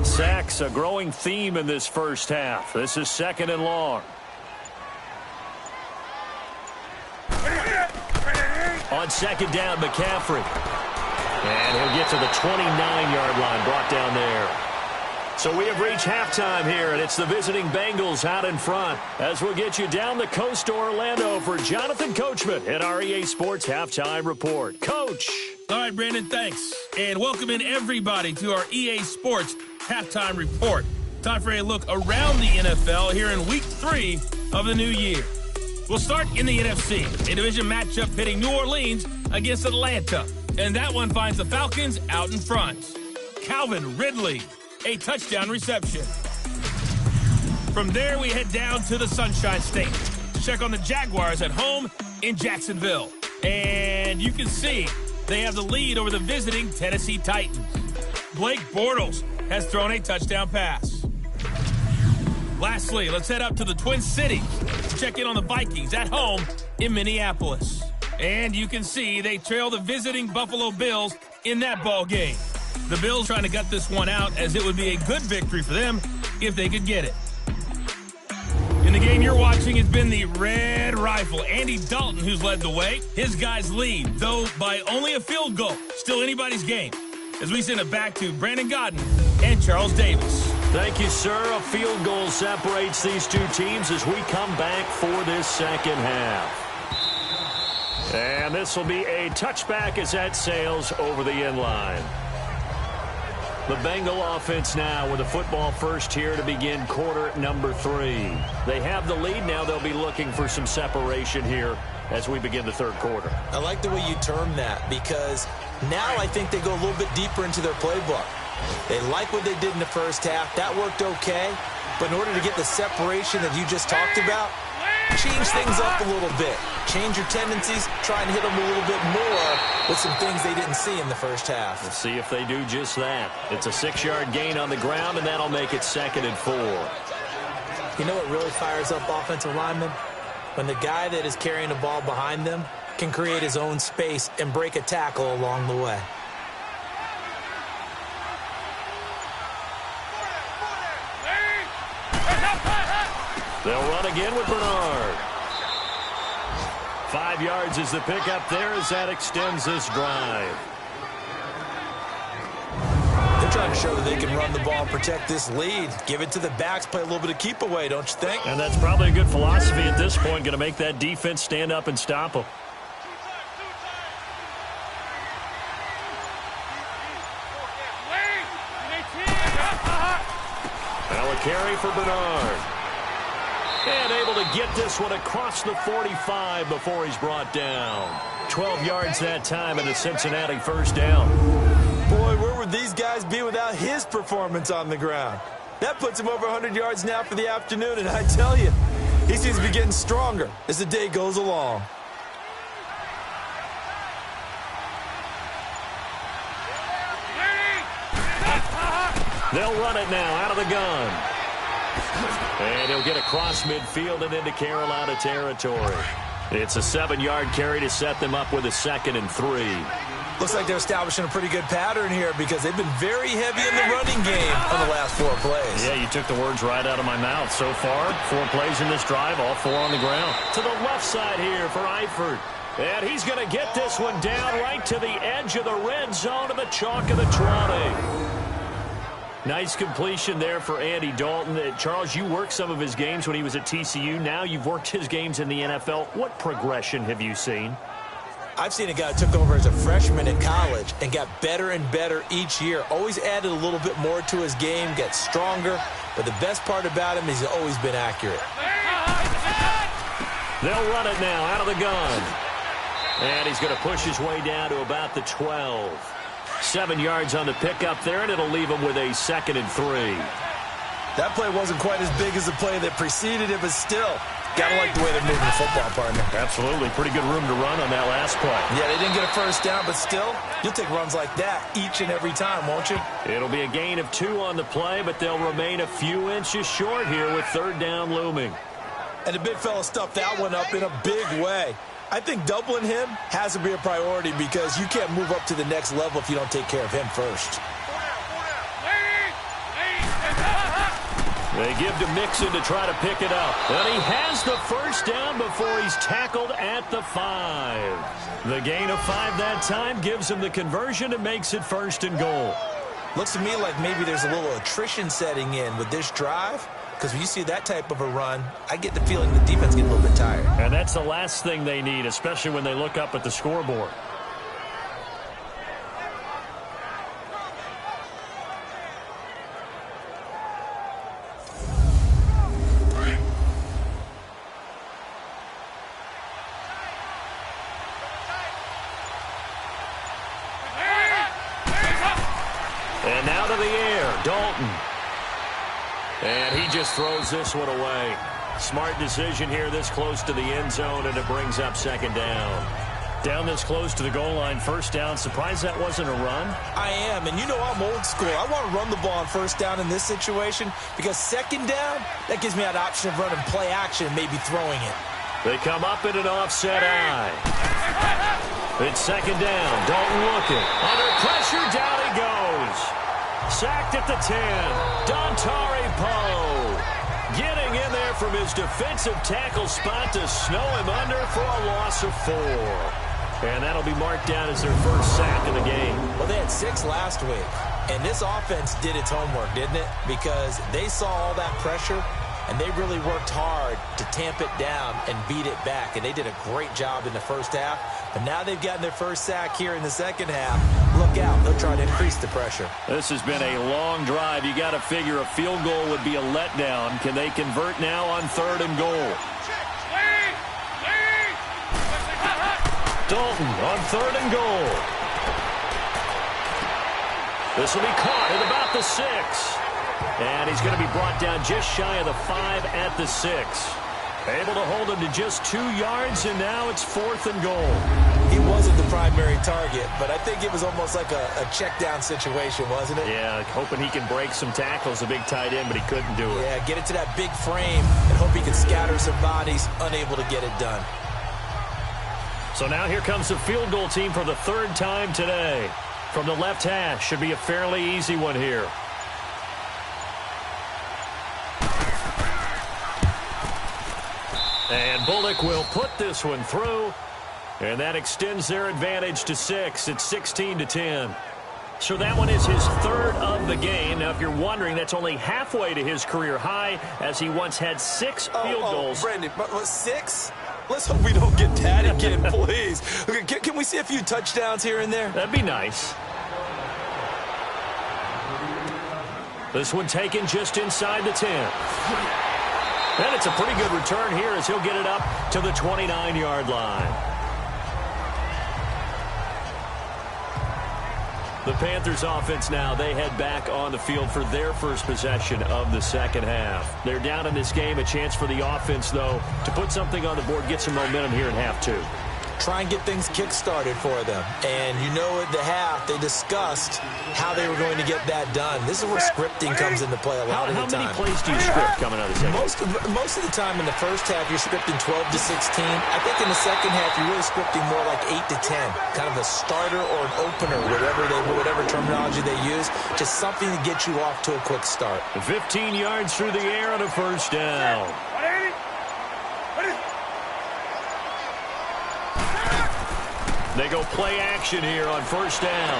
Sacks, a growing theme in this first half. This is 2nd and long. On 2nd down, McCaffrey. And he'll get to the 29-yard line, brought down there. So we have reached halftime here, and it's the visiting Bengals out in front, as we'll get you down the coast to Orlando for Jonathan Coachman at our EA Sports Halftime Report. Coach. All right, Brandon, thanks. And welcome in everybody to our EA Sports Halftime Report. Time for a look around the NFL here in Week 3 of the new year. We'll start in the NFC, a division matchup pitting New Orleans against Atlanta. And that one finds the Falcons out in front. Calvin Ridley, a touchdown reception. From there, we head down to the Sunshine State to check on the Jaguars at home in Jacksonville. And you can see they have the lead over the visiting Tennessee Titans. Blake Bortles has thrown a touchdown pass. Lastly, let's head up to the Twin Cities to check in on the Vikings at home in Minneapolis. And you can see they trail the visiting Buffalo Bills in that ball game. The Bills trying to gut this one out, as it would be a good victory for them if they could get it. In the game you're watching, it's been the Red Rifle, Andy Dalton, who's led the way. His guys lead, though by only a field goal. Still anybody's game. As we send it back to Brandon Godden and Charles Davis. Thank you, sir. A field goal separates these two teams as we come back for this second half. And this will be a touchback as that sails over the end line. The Bengal offense now with the football first here to begin quarter number 3. They have the lead now. They'll be looking for some separation here as we begin the third quarter. I like the way you term that, because now I think they go a little bit deeper into their playbook. They like what they did in the first half. That worked okay. But in order to get the separation that you just talked about, change things up a little bit. Change your tendencies. Try and hit them a little bit more with some things they didn't see in the first half. We'll see if they do just that. It's a 6-yard gain on the ground, and that'll make it 2nd and 4. You know what really fires up offensive linemen? When the guy that is carrying the ball behind them can create his own space and break a tackle along the way. They'll run again with Bernard. 5 yards is the pickup there as that extends this drive. They're trying to show that they can run the ball and protect this lead. Give it to the backs, play a little bit of keep away, don't you think? And that's probably a good philosophy at this point, going to make that defense stand up and stop them. Now a carry for Bernard. And able to get this one across the 45 before he's brought down. 12 yards that time and a Cincinnati first down. Boy, where would these guys be without his performance on the ground? That puts him over 100 yards now for the afternoon, and I tell you, he seems to be getting stronger as the day goes along. They'll run it now out of the gun. And he'll get across midfield and into Carolina territory. It's a 7-yard carry to set them up with a 2nd and 3. Looks like they're establishing a pretty good pattern here, because they've been very heavy in the running game on the last 4 plays. Yeah, you took the words right out of my mouth. So far, 4 plays in this drive, all 4 on the ground. To the left side here for Eifert. And he's going to get this one down right to the edge of the red zone of the chalk of the 20. Nice completion there for Andy Dalton. Charles, you worked some of his games when he was at TCU. Now you've worked his games in the NFL. What progression have you seen? I've seen a guy who took over as a freshman in college and got better and better each year. Always added a little bit more to his game, gets stronger. But the best part about him is he's always been accurate. They'll run it now out of the gun. And he's going to push his way down to about the 12. 7 yards on the pickup there, and it'll leave him with a 2nd and 3. That play wasn't quite as big as the play that preceded it, but still, gotta like the way they're moving the football, partner. Absolutely. Pretty good room to run on that last play. Yeah, they didn't get a first down, but still, you'll take runs like that each and every time, won't you? It'll be a gain of 2 on the play, but they'll remain a few inches short here with 3rd down looming. And the big fella stuffed that one up in a big way. I think doubling him has to be a priority, because you can't move up to the next level if you don't take care of him first. They give to Mixon to try to pick it up. And he has the first down before he's tackled at the 5. The gain of 5 that time gives him the conversion and makes it 1st and goal. Looks to me like maybe there's a little attrition setting in with this drive, because when you see that type of a run, I get the feeling the defense gets a little bit tired. And that's the last thing they need, especially when they look up at the scoreboard. And now in the air. Dalton. And he just throws this one away. Smart decision here this close to the end zone, and it brings up second down. Down this close to the goal line, first down. Surprised that wasn't a run? I am, and you know I'm old school. I want to run the ball on first down in this situation because second down, that gives me that option of running play action and maybe throwing it. They come up in an offset eye. It's second down. Dalton looking. Under pressure, down he goes. Sacked at the 10. Dontari Poe getting in there from his defensive tackle spot to snow him under for a loss of 4. And that'll be marked down as their first sack of the game. Well, they had 6 last week, and this offense did its homework, didn't it? Because they saw all that pressure, and they really worked hard to tamp it down and beat it back. And they did a great job in the first half. But now they've gotten their first sack here in the second half. Look out. They'll try to increase the pressure. This has been a long drive. You got to figure a field goal would be a letdown. Can they convert now on 3rd and goal? Dalton on 3rd and goal. This will be caught at about the 6. And he's going to be brought down just shy of the 5 at the 6. Able to hold him to just 2 yards, and now it's 4th and goal. He wasn't the primary target, but I think it was almost like a check down situation, wasn't it? Yeah, hoping he can break some tackles, a big tight end, but he couldn't do it. Yeah, get it to that big frame and hope he can scatter some bodies, unable to get it done. So now here comes the field goal team for the 3rd time today. From the left hash, should be a fairly easy one here. And Bullock will put this one through, and that extends their advantage to 6. It's 16-10. So that one is his 3rd of the game. Now, if you're wondering, that's only halfway to his career high, as he once had 6 field goals. Brandon, but 6? Let's hope we don't get that again, please. Can we see a few touchdowns here and there? That'd be nice. This one taken just inside the 10. And it's a pretty good return here as he'll get it up to the 29-yard line. The Panthers offense now, they head back on the field for their first possession of the second half. They're down in this game. A chance for the offense, though, to put something on the board, get some momentum here in half 2. Try and get things kick-started for them. And you know at the half, they discussed how they were going to get that done. This is where scripting comes into play a lot of the time. How many plays do you script coming out of the second? Most of the time in the first half, you're scripting 12 to 16. I think in the second half, you're really scripting more like 8 to 10. Kind of a starter or an opener, whatever terminology they use. Just something to get you off to a quick start. 15 yards through the air on a first down. They go play action here on first down.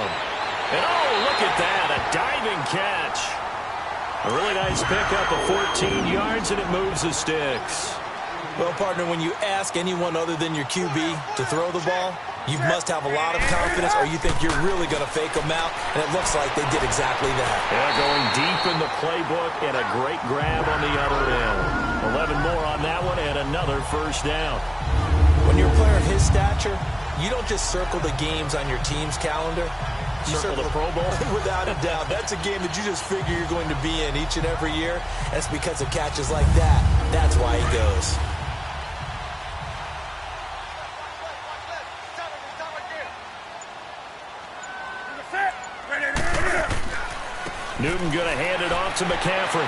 And oh, look at that, a diving catch. A really nice pickup of 14 yards, and it moves the sticks. Well, partner, when you ask anyone other than your QB to throw the ball, you must have a lot of confidence, or you think you're really going to fake them out, and it looks like they did exactly that. Yeah, going deep in the playbook, and a great grab on the other end. 11 more on that one, and another first down. When you're a player of his stature, you don't just circle the games on your team's calendar. You circle the Pro Bowl? Without a doubt. That's a game that you just figure you're going to be in each and every year. That's because of catches like that. That's why he goes. Newton going to hand it off to McCaffrey.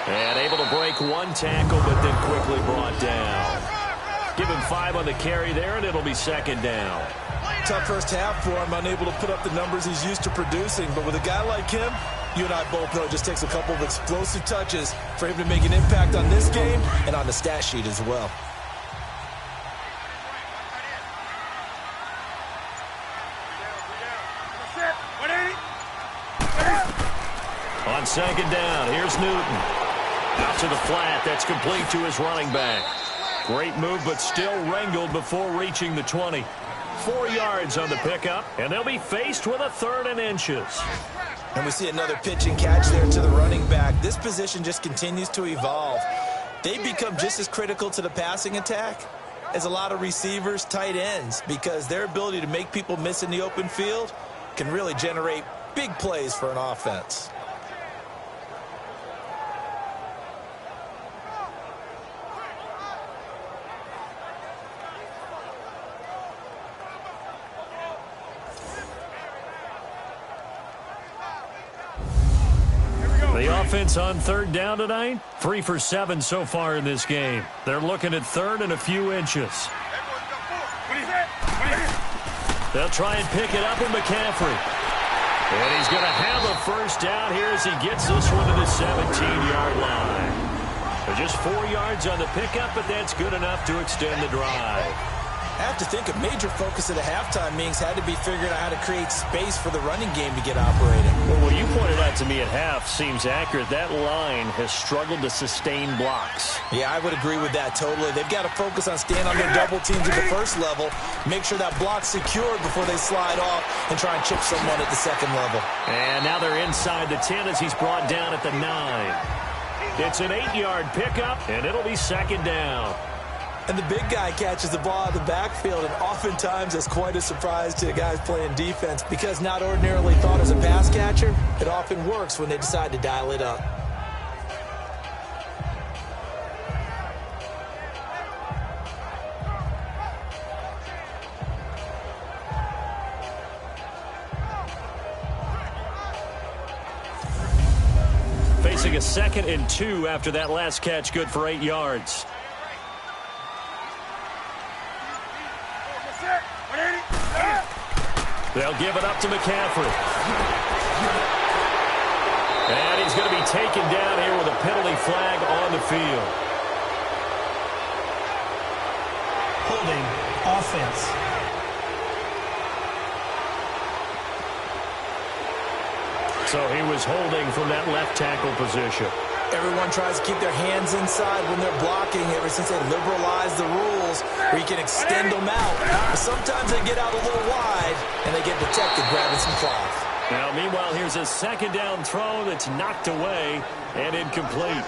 And able to break one tackle, but then quickly brought down. Give him 5 on the carry there, and it'll be second down. Tough first half for him, unable to put up the numbers he's used to producing. But with a guy like him, you and I both know it just takes a couple of explosive touches for him to make an impact on this game and on the stat sheet as well. On second down, here's Newton. Out to the flat, that's complete to his running back. Great move, but still wrangled before reaching the 20. 4 yards on the pickup, and they'll be faced with a 3rd and inches. And we see another pitch and catch there to the running back. This position just continues to evolve. They become just as critical to the passing attack as a lot of receivers, tight ends, because their ability to make people miss in the open field can really generate big plays for an offense. The offense on third down tonight, 3 for 7 so far in this game. They're looking at third and a few inches. They'll try and pick it up with McCaffrey. And he's going to have a first down here as he gets this one to the 17-yard line. Just 4 yards on the pickup, but that's good enough to extend the drive. I have to think a major focus at the halftime meetings had to be figuring out how to create space for the running game to get operating. Well, what you pointed out to me at half seems accurate. That line has struggled to sustain blocks. Yeah, I would agree with that totally. They've got to focus on staying on their double teams at the first level, make sure that block's secured before they slide off and try and chip someone at the second level. And now they're inside the 10 as he's brought down at the 9. It's an 8-yard pickup, and it'll be second down. And the big guy catches the ball out of the backfield, and oftentimes that's quite a surprise to the guys playing defense because not ordinarily thought as a pass catcher, it often works when they decide to dial it up. Facing a 2nd and 2 after that last catch, good for 8 yards. They'll give it up to McCaffrey. And he's going to be taken down here with a penalty flag on the field. Holding offense. So he was holding from that left tackle position. Everyone tries to keep their hands inside when they're blocking ever since they liberalized the rules where you can extend them out. But sometimes they get out a little wide and they get detected grabbing some cloth. Now, meanwhile, here's a second down throw that's knocked away and incomplete.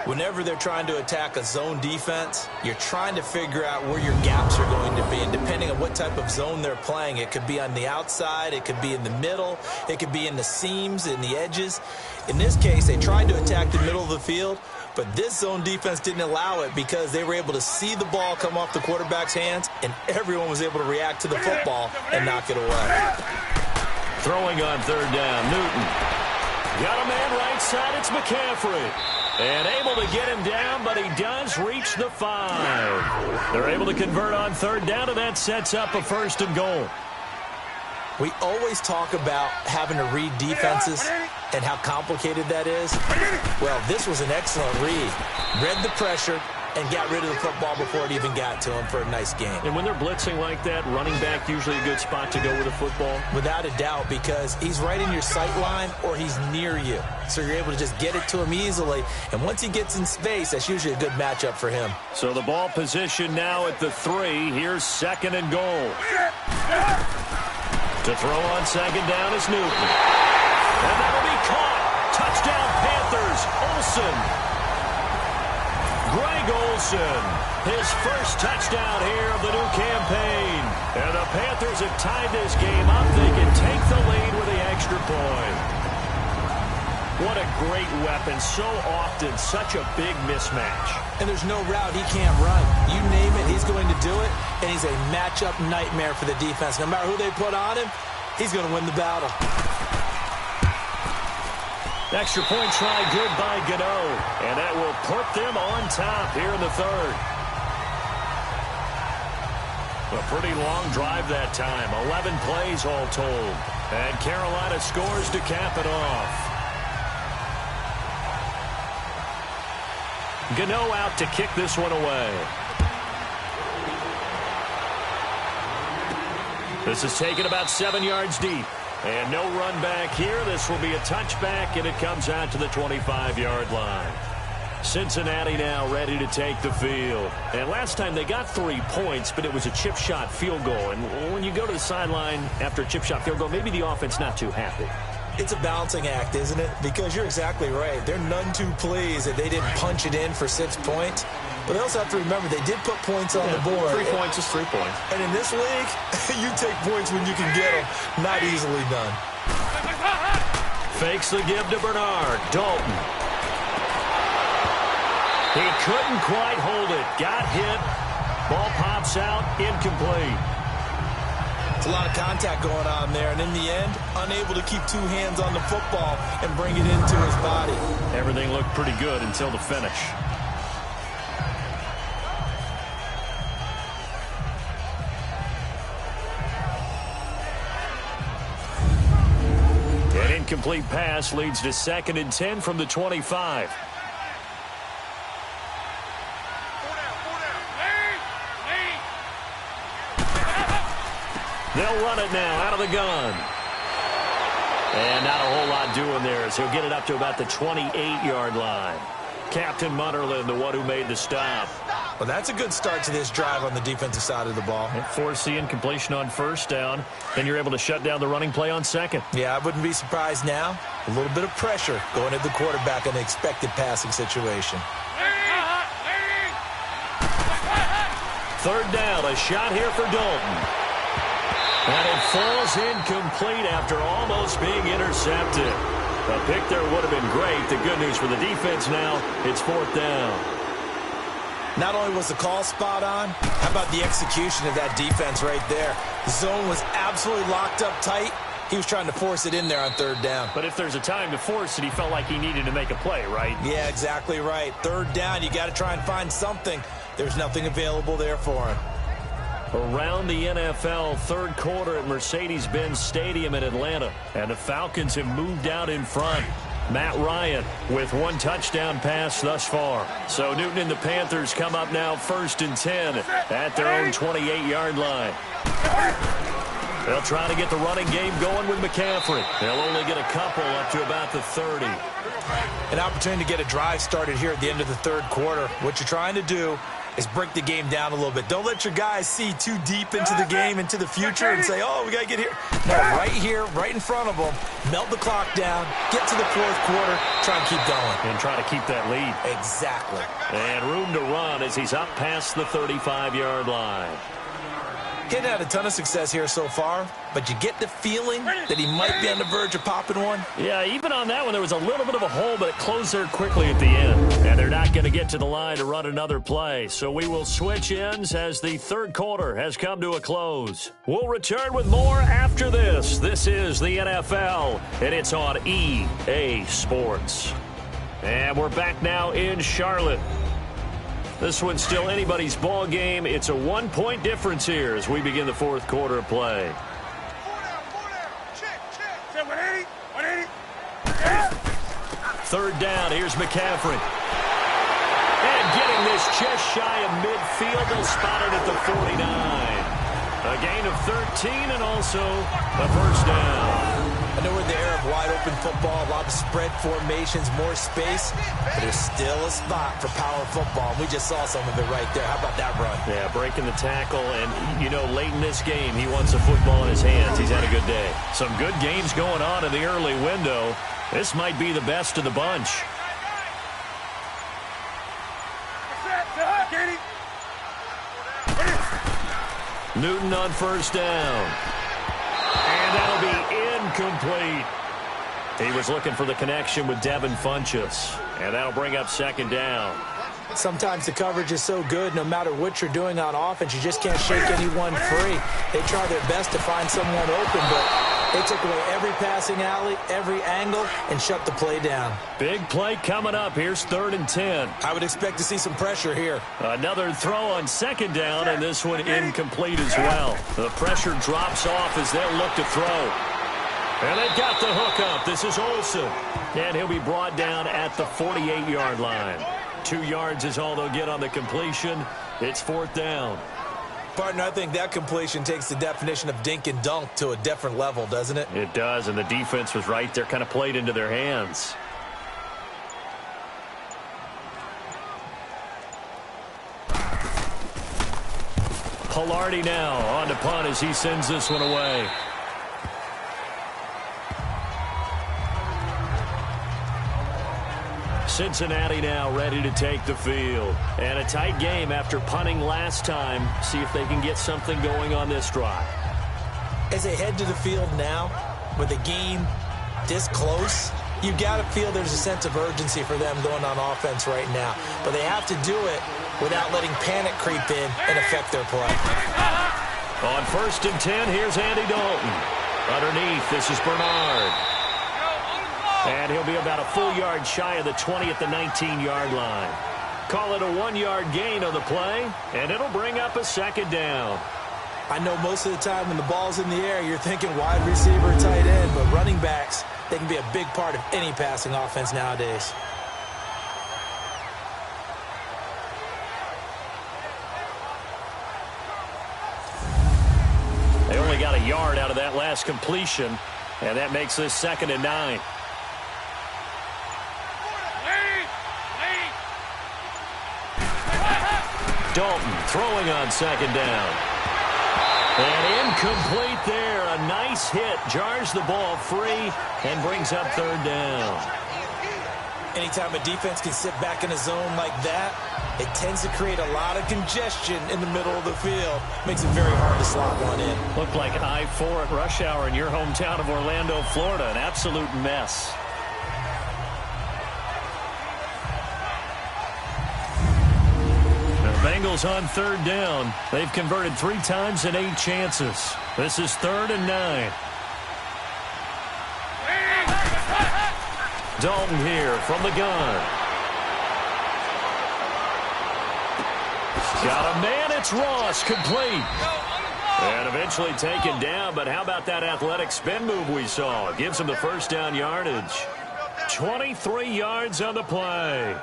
Whenever they're trying to attack a zone defense, you're trying to figure out where your gaps are going to be. And depending on what type of zone they're playing, it could be on the outside, it could be in the middle, it could be in the seams, in the edges. In this case, they tried to attack the middle of the field, but this zone defense didn't allow it because they were able to see the ball come off the quarterback's hands, and everyone was able to react to the football and knock it away. Throwing on third down, Newton. Got a man right side, it's McCaffrey. And able to get him down, but he does reach the 5. They're able to convert on third down, and that sets up a 1st and goal. We always talk about having to read defenses and how complicated that is. Well, this was an excellent read. Read the pressure and got rid of the football before it even got to him for a nice game. And when they're blitzing like that, running back usually a good spot to go with the football? Without a doubt, because he's right in your sight line or he's near you. So you're able to just get it to him easily. And once he gets in space, that's usually a good matchup for him. So the ball position now at the 3. Here's 2nd and goal. To throw on second down is Newton. And that'll be caught. Touchdown Panthers. Olsen. Greg Olsen, his first touchdown here of the new campaign. And the Panthers have tied this game up. They can take the lead with the extra point. What a great weapon. So often, such a big mismatch. And there's no route he can't run. You name it, he's going to do it. And he's a matchup nightmare for the defense. No matter who they put on him, he's going to win the battle. Extra point try good by Gano. And that will put them on top here in the 3rd. A pretty long drive that time. 11 plays all told. And Carolina scores to cap it off. Gano out to kick this one away. This is taken about 7 yards deep. And no run back here. This will be a touchback, and it comes out to the 25-yard line. Cincinnati now ready to take the field. And last time they got 3 points, but it was a chip shot field goal. And when you go to the sideline after a chip shot field goal, maybe the offense not too happy. It's a balancing act, isn't it? Because you're exactly right. They're none too pleased that they didn't punch it in for 6 points. But they also have to remember they did put points on the board. 3 points is 3 points. And in this league, you take points when you can get them. Not easily done. fakes the give to Bernard. Dalton. He couldn't quite hold it. Got hit. Ball pops out. Incomplete. It's a lot of contact going on there, and in the end, unable to keep two hands on the football and bring it into his body. Everything looked pretty good until the finish. An incomplete pass leads to 2nd and 10 from the 25. They'll run it now out of the gun. And not a whole lot doing there as he'll get it up to about the 28-yard line. Captain Munnerlyn, the one who made the stop. Well, that's a good start to this drive on the defensive side of the ball. Force the incompletion on 1st down. Then you're able to shut down the running play on 2nd. Yeah, I wouldn't be surprised now. A little bit of pressure going at the quarterback in the expected passing situation. 3rd down, a shot here for Dalton. And it falls incomplete after almost being intercepted. A pick there would have been great. The good news for the defense now, it's 4th down. Not only was the call spot on, how about the execution of that defense right there? The zone was absolutely locked up tight. He was trying to force it in there on 3rd down. But if there's a time to force it, he felt like he needed to make a play, right? Yeah, exactly right. 3rd down, you got to try and find something. There's nothing available there for him. Around the NFL, 3rd quarter at Mercedes-Benz Stadium in Atlanta. And the Falcons have moved out in front. Matt Ryan with 1 touchdown pass thus far. So Newton and the Panthers come up now 1st and 10 at their own 28-yard line. They'll try to get the running game going with McCaffrey. They'll only get a couple up to about the 30. An opportunity to get a drive started here at the end of the 3rd quarter. What you're trying to do is break the game down a little bit. Don't let your guys see too deep into the game, into the future, and say, oh, we got to get here. No, right here, right in front of them, melt the clock down, get to the 4th quarter, try and keep going. And try to keep that lead. Exactly. And room to run as he's up past the 35-yard line. He's had a ton of success here so far, but you get the feeling that he might be on the verge of popping one. Yeah, even on that one, there was a little bit of a hole, but it closed there quickly at the end. And they're not going to get to the line to run another play. So we will switch ends as the 3rd quarter has come to a close. We'll return with more after this. This is the NFL, and it's on EA Sports. And we're back now in Charlotte. This one's still anybody's ball game. It's a 1-point difference here as we begin the 4th quarter of play. 3rd down. Here's McCaffrey. And getting this just shy of midfield. They'll spot it at the 49. A gain of 13 and also a 1st down. I know we're in the era of wide-open football, a lot of spread formations, more space, but there's still a spot for power football. We just saw some of it right there. How about that run? Yeah, breaking the tackle, and, you know, late in this game, he wants the football in his hands. He's had a good day. Some good games going on in the early window. This might be the best of the bunch. Newton on 1st down. And that'll be incomplete. He was looking for the connection with Devin Funchess. And that'll bring up 2nd down. Sometimes the coverage is so good, no matter what you're doing on offense, you just can't shake anyone free. They try their best to find someone open, but they took away every passing alley, every angle, and shut the play down. Big play coming up. Here's 3rd and 10. I would expect to see some pressure here. Another throw on 2nd down, and this one incomplete as well. The pressure drops off as they'll look to throw. And they've got the hook up. This is Olsen. And he'll be brought down at the 48-yard line. 2 yards is all they'll get on the completion. It's 4th down. Partner, I think that completion takes the definition of dink and dunk to a different level, doesn't it? It does, and the defense was right there, kind of played into their hands. Pilardi now on to punt as he sends this one away. Cincinnati now ready to take the field. And a tight game after punting last time. See if they can get something going on this drive. As they head to the field now with a game this close, you've got to feel there's a sense of urgency for them going on offense right now. But they have to do it without letting panic creep in and affect their play. On 1st and 10, here's Andy Dalton. Underneath, this is Bernard. And he'll be about a full yard shy of the 20 at the 19-yard line. Call it a 1-yard gain on the play, and it'll bring up a 2nd down. I know most of the time when the ball's in the air, you're thinking wide receiver, tight end, but running backs, they can be a big part of any passing offense nowadays. They only got a yard out of that last completion, and that makes this 2nd and 9. Dalton throwing on 2nd down. And incomplete there. A nice hit. Jars the ball free and brings up 3rd down. Anytime a defense can sit back in a zone like that, it tends to create a lot of congestion in the middle of the field. Makes it very hard to slot one in. Looked like I-4 at rush hour in your hometown of Orlando, Florida. An absolute mess. Bengals on 3rd down. They've converted 3 times in 8 chances. This is 3rd and 9. Dalton here from the gun. Got a man. It's Ross. Complete. And eventually taken down, but how about that athletic spin move we saw? Gives him the 1st down yardage. 23 yards on the play.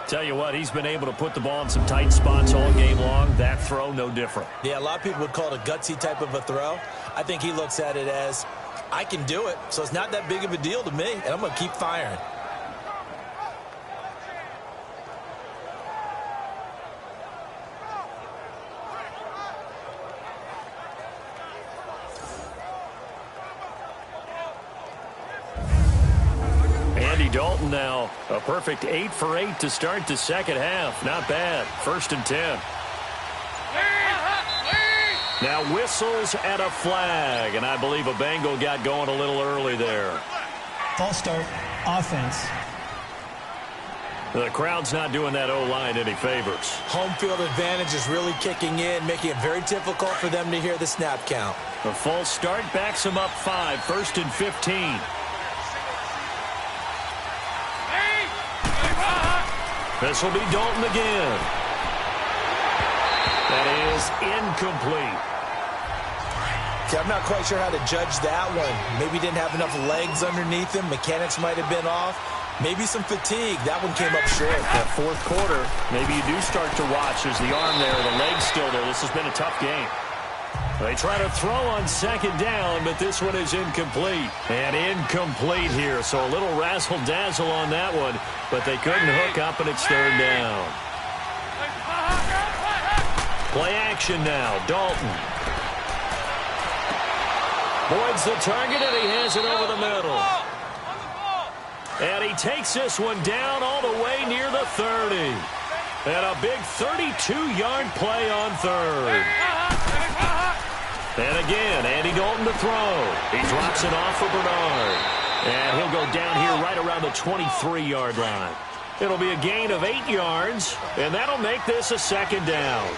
Tell you what, he's been able to put the ball in some tight spots all game long. That throw, no different. Yeah, a lot of people would call it a gutsy type of a throw. I think he looks at it as, I can do it, so it's not that big of a deal to me, and I'm going to keep firing. Dalton now a perfect 8 for 8 to start the 2nd half. Not bad. 1st and 10. Now whistles and a flag, and I believe a Bengal got going a little early there. False start, offense. The crowd's not doing that O-line any favors. Home field advantage is really kicking in, making it very difficult for them to hear the snap count. The false start backs them up 5. 1st and 15. This will be Dalton again. That is incomplete. Okay, I'm not quite sure how to judge that one. Maybe didn't have enough legs underneath him. Mechanics might have been off. Maybe some fatigue. That one came up short. That 4th quarter, maybe you do start to watch. There's the arm there, the leg's still there. This has been a tough game. They try to throw on 2nd down, but this one is incomplete. And incomplete here, so a little razzle-dazzle on that one, but they couldn't hook up, and it's 3rd down. Play action now, Dalton. Boyd's the target, and he has it over the middle. And he takes this one down all the way near the 30. And a big 32-yard play on 3rd. And again, Andy Dalton to throw. He drops it off for Bernard. And he'll go down here right around the 23-yard line. It'll be a gain of 8 yards, and that'll make this a 2nd down.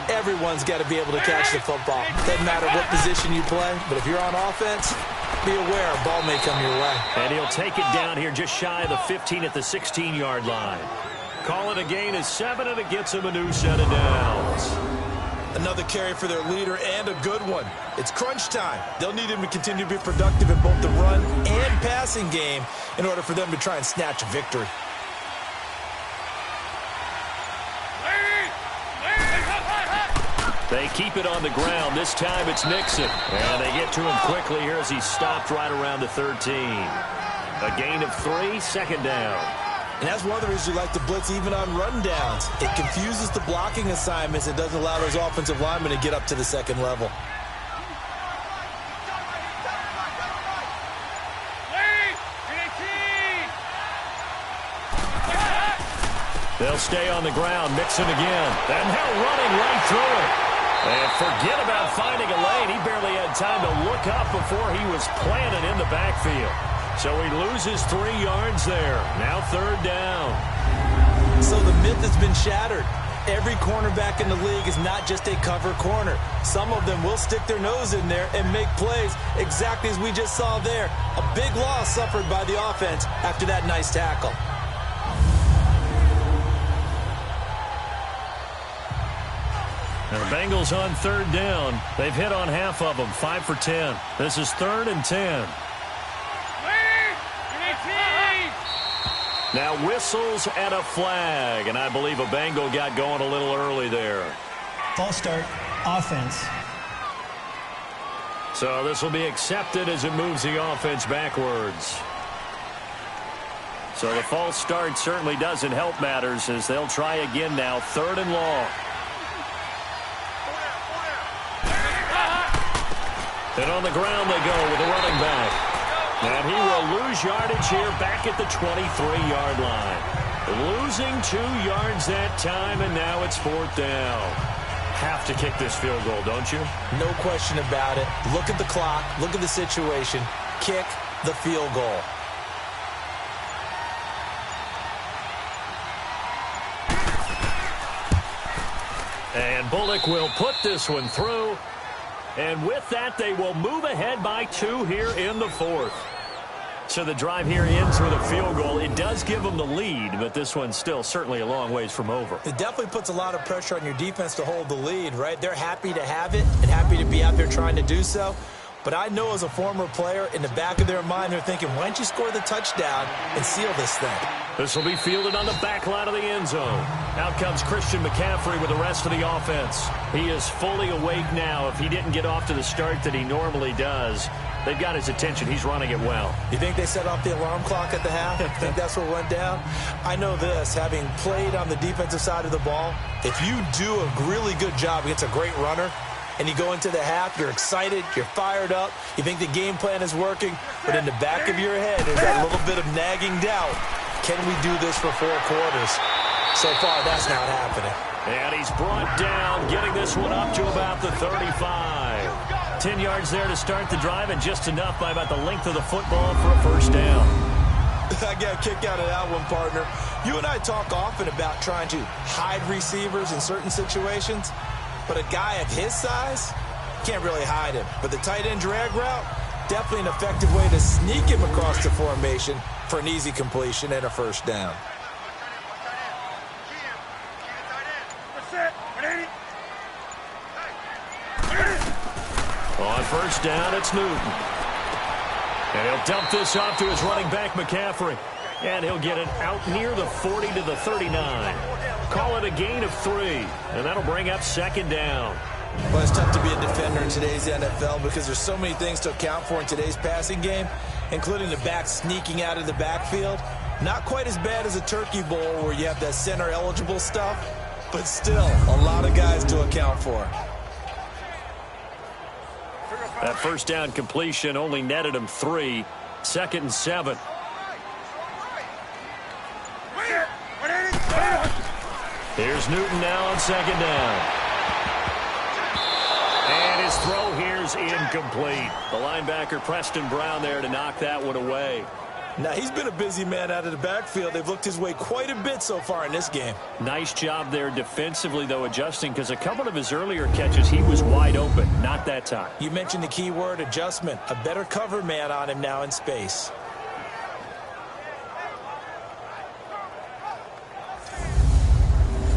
Everyone's got to be able to catch the football. Doesn't matter what position you play, but if you're on offense, be aware a ball may come your way. And he'll take it down here just shy of the 15 at the 16-yard line. Call it a gain of 7, and it gets him a new set of downs. Another carry for their leader, and a good one. It's crunch time. They'll need him to continue to be productive in both the run and passing game in order for them to try and snatch a victory. They keep it on the ground. This time it's Nixon. And they get to him quickly here as he stopped right around the 13. A gain of 3, 2nd down. And that's one of the reasons you like to blitz even on rundowns. It confuses the blocking assignments. It doesn't allow those offensive linemen to get up to the 2nd level. They'll stay on the ground. Mixon again. And they're running right through it. And forget about finding a lane. He barely had time to look up before he was planted in the backfield. So he loses 3 yards there. Now 3rd down. So the myth has been shattered. Every cornerback in the league is not just a cover corner. Some of them will stick their nose in there and make plays exactly as we just saw there. A big loss suffered by the offense after that nice tackle. And the Bengals on 3rd down. They've hit on half of them, 5 for 10. This is 3rd and 10. Now whistles and a flag, and I believe a Bengal got going a little early there. False start, offense. So this will be accepted as it moves the offense backwards. So the false start certainly doesn't help matters as they'll try again now, 3rd and long. And on the ground they go with the running back. And he will lose yardage here back at the 23-yard line. Losing 2 yards that time, and now it's 4th down. Have to kick this field goal, don't you? No question about it. Look at the clock. Look at the situation. Kick the field goal. And Bullock will put this one through. And with that, they will move ahead by 2 here in the 4th. So the drive here ends with a field goal. It does give them the lead, but this one's still certainly a long ways from over. It definitely puts a lot of pressure on your defense to hold the lead, right? They're happy to have it and happy to be out there trying to do so. But I know as a former player, in the back of their mind, they're thinking, why don't you score the touchdown and seal this thing? This will be fielded on the back line of the end zone. Out comes Christian McCaffrey with the rest of the offense. He is fully awake now. If he didn't get off to the start that he normally does, they've got his attention. He's running it well. You think they set off the alarm clock at the half? You think that's what went down? I know this, having played on the defensive side of the ball, if you do a really good job against a great runner, and you go into the half, you're excited, you're fired up, you think the game plan is working, but in the back of your head is that little bit of nagging doubt. Can we do this for 4 quarters? So far, that's not happening. And he's brought down, getting this one up to about the 35. 10 yards there to start the drive, and just enough by about the length of the football for a 1st down. I got a kick out of that one, partner. You and I talk often about trying to hide receivers in certain situations, but a guy of his size, can't really hide him. But the tight end drag route, definitely an effective way to sneak him across the formation for an easy completion and a 1st down. On 1st down, it's Newton. And he'll dump this off to his running back, McCaffrey. And he'll get it out near the 40 to the 39. Call it a gain of 3. And that'll bring up 2nd down. Well, it's tough to be a defender in today's NFL because there's so many things to account for in today's passing game, including the back sneaking out of the backfield. Not quite as bad as a Turkey Bowl where you have that center-eligible stuff, but still a lot of guys to account for. That 1st down completion only netted him 3. 2nd and 7. Here's Newton now on 2nd down. And his throw here's incomplete. The linebacker, Preston Brown, there to knock that one away. Now, he's been a busy man out of the backfield. They've looked his way quite a bit so far in this game. Nice job there defensively, though, adjusting, because a couple of his earlier catches, he was wide open. Not that time. You mentioned the key word, adjustment. A better cover man on him now in space.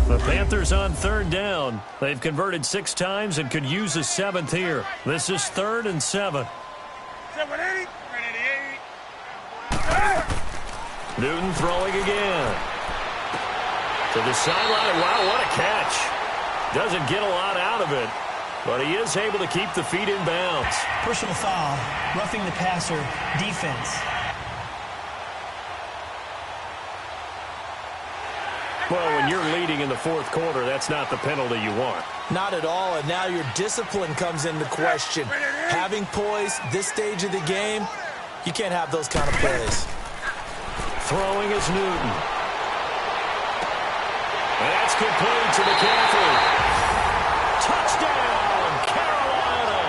The Panthers on 3rd down. They've converted 6 times and could use a 7th here. This is 3rd and 7. Newton throwing again. To the sideline. Wow, what a catch. Doesn't get a lot out of it, but he is able to keep the feet in bounds. Personal foul, roughing the passer, defense. Well, when you're leading in the 4th quarter, that's not the penalty you want. Not at all, and now your discipline comes into question. Having poise this stage of the game, you can't have those kind of plays. Throwing is Newton. That's complete to McCaffrey. Touchdown, Carolina.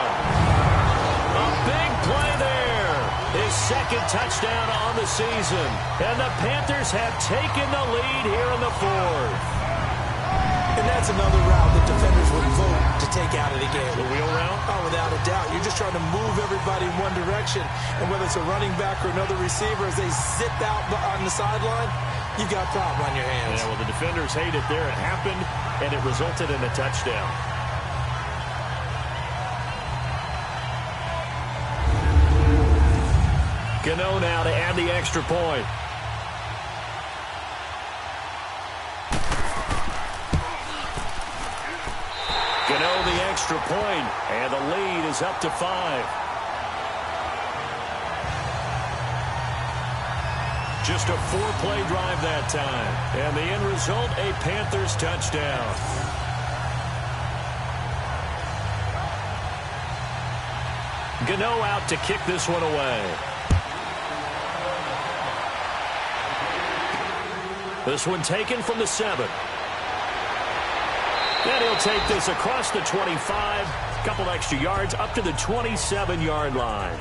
A big play there. His 2nd touchdown on the season. And the Panthers have taken the lead here in the fourth. And that's another route that defenders would vote to take out of the game. The wheel route? Oh, without a doubt. You're just trying to move everybody in one direction. And whether it's a running back or another receiver, as they zip out on the sideline, you've got a problem on your hands. Yeah, well, the defenders hate it there. It happened, and it resulted in a touchdown. Gano now to add the extra point. Gano the extra point, and the lead is up to 5. Just a 4-play drive that time. And the end result, a Panthers touchdown. Gano out to kick this one away. This one taken from the 7. And he'll take this across the 25. A couple extra yards up to the 27-yard line.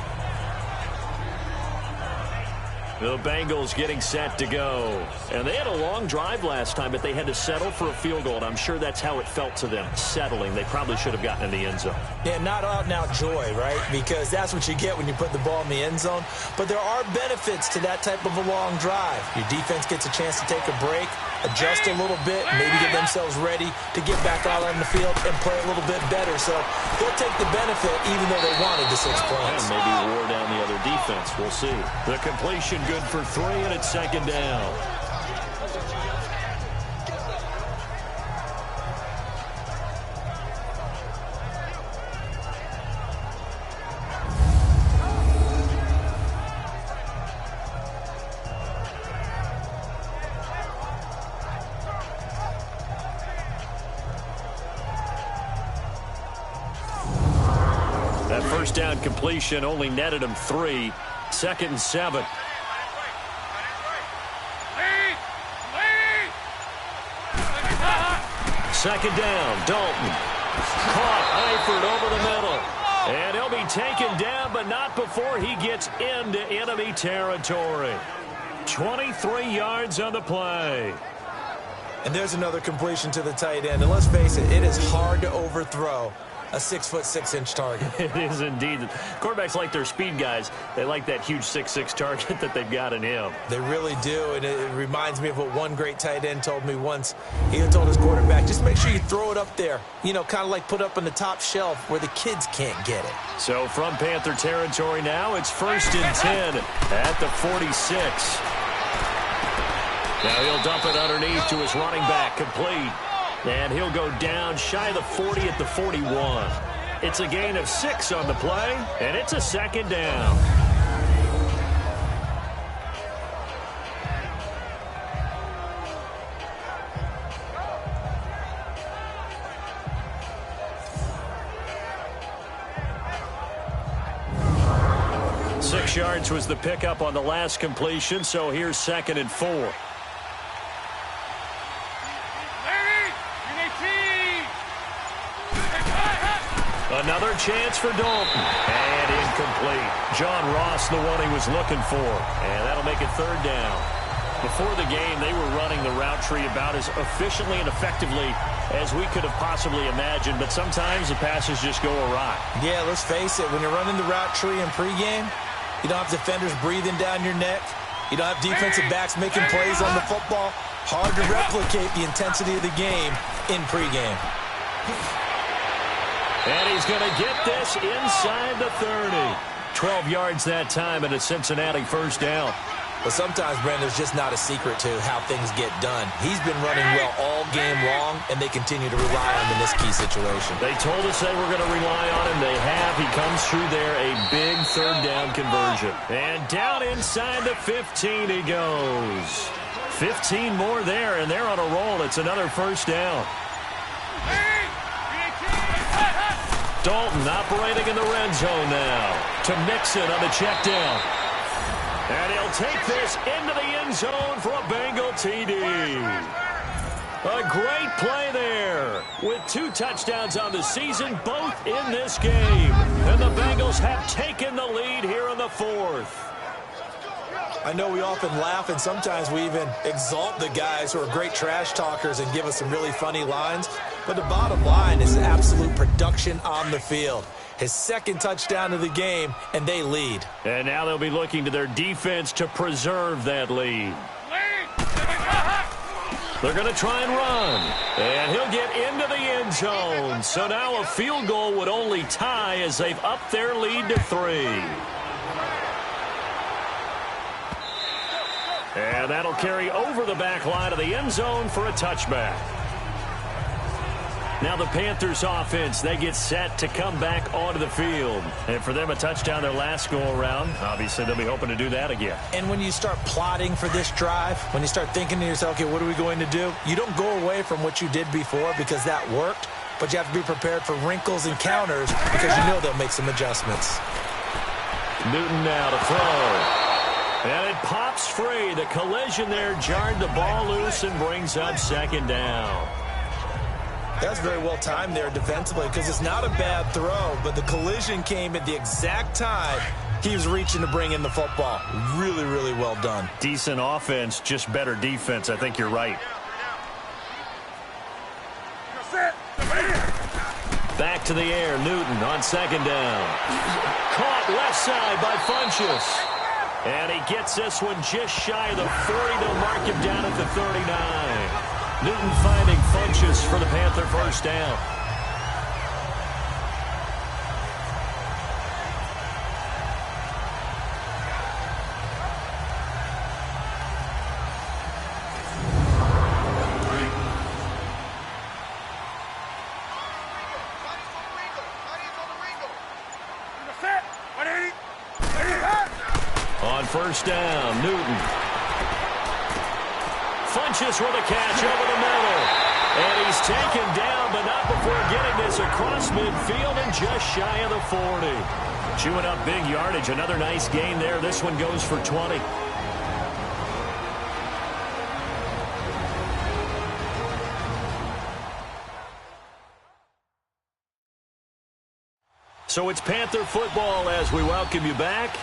The Bengals getting set to go. And they had a long drive last time, but they had to settle for a field goal. And I'm sure that's how it felt to them, settling. They probably should have gotten in the end zone. Yeah, not out-and-out joy, right? Because that's what you get when you put the ball in the end zone. But there are benefits to that type of a long drive. Your defense gets a chance to take a break, adjust a little bit, maybe get themselves ready to get back out on the field and play a little bit better. So they'll take the benefit even though they wanted the 6 points. And maybe wore down the other defense. We'll see. The completion good for 3, and it's second down. That first down completion only netted him 3. 2nd and 7. Second down, Dalton. Caught Eifert over the middle. And he'll be taken down, but not before he gets into enemy territory. 23 yards on the play. And there's another completion to the tight end. And let's face it, it is hard to overthrow a 6'6" target. It is indeed. Quarterbacks like their speed guys. They like that huge 6'6" target that they've got in him. They really do, and it reminds me of what one great tight end told me once. He had told his quarterback, just make sure you throw it up there. You know, kind of like put up on the top shelf where the kids can't get it. So from Panther territory now, it's 1st and 10 at the 46. Now he'll dump it underneath to his running back, complete. And he'll go down shy of the 40 at the 41. It's a gain of 6 on the play, and it's a second down. Six yards was the pickup on the last completion, so here's 2nd and 4. Another chance for Dalton. And incomplete. John Ross, the one he was looking for. And that'll make it 3rd down. Before the game, they were running the route tree about as efficiently and effectively as we could have possibly imagined. But sometimes the passes just go awry. Yeah, let's face it. When you're running the route tree in pregame, you don't have defenders breathing down your neck. You don't have defensive backs making plays on the football. Hard to replicate the intensity of the game in pregame. And he's going to get this inside the 30. 12 yards that time and a Cincinnati 1st down. But sometimes, Brandon, there's just not a secret to how things get done. He's been running well all game long, and they continue to rely on him in this key situation. They told us they were going to rely on him. They have. He comes through there, a big 3rd down conversion. And down inside the 15 he goes. 15 more there, and they're on a roll. It's another 1st down. Dalton operating in the red zone now to Mixon on the check down. And he'll take this into the end zone for a Bengal TD. A great play there with 2 touchdowns on the season, both in this game. And the Bengals have taken the lead here in the 4th. I know we often laugh, and sometimes we even exalt the guys who are great trash talkers and give us some really funny lines. But the bottom line is absolute production on the field. His second touchdown of the game, and they lead. And now they'll be looking to their defense to preserve that lead. They're going to try and run. And he'll get into the end zone. So now a field goal would only tie as they've upped their lead to 3. And that'll carry over the back line of the end zone for a touchback. Now the Panthers offense, they get set to come back onto the field. And for them, a touchdown their last go-around. Obviously, they'll be hoping to do that again. And when you start plotting for this drive, when you start thinking to yourself, okay, what are we going to do? You don't go away from what you did before because that worked, but you have to be prepared for wrinkles and counters because you know they'll make some adjustments. Newton now to throw. And it pops free. The collision there jarred the ball loose and brings up second down. That's very well timed there defensively because it's not a bad throw, but the collision came at the exact time he was reaching to bring in the football. Really, really well done. Decent offense, just better defense. I think you're right. Back to the air, Newton on second down. Caught left side by Funchess. And he gets this one just shy of the 40. They'll mark him down at the 39. Newton finding Funchess for the Panther first down. On first down, Newton. Funchess with a catch over the middle. And he's taken down, but not before getting this across midfield and just shy of the 40. Chewing up big yardage. Another nice gain there. This one goes for 20. So it's Panther football as we welcome you back.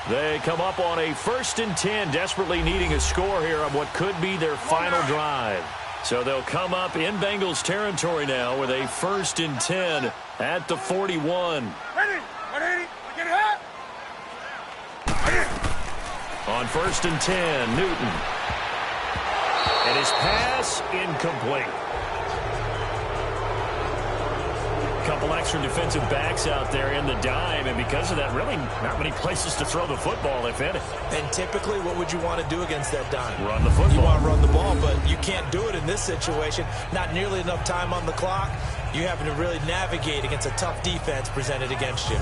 They come up on a 1st and 10, desperately needing a score here on what could be their final drive. So they'll come up in Bengals territory now with a 1st and 10 at the 41. On 1st and 10, Newton. And his pass incomplete. Couple extra defensive backs out there in the dime, and because of that, really not many places to throw the football, if any. And typically, what would you want to do against that dime? Run the football. You want to run the ball, but you can't do it in this situation. Not nearly enough time on the clock. You having to really navigate against a tough defense presented against you.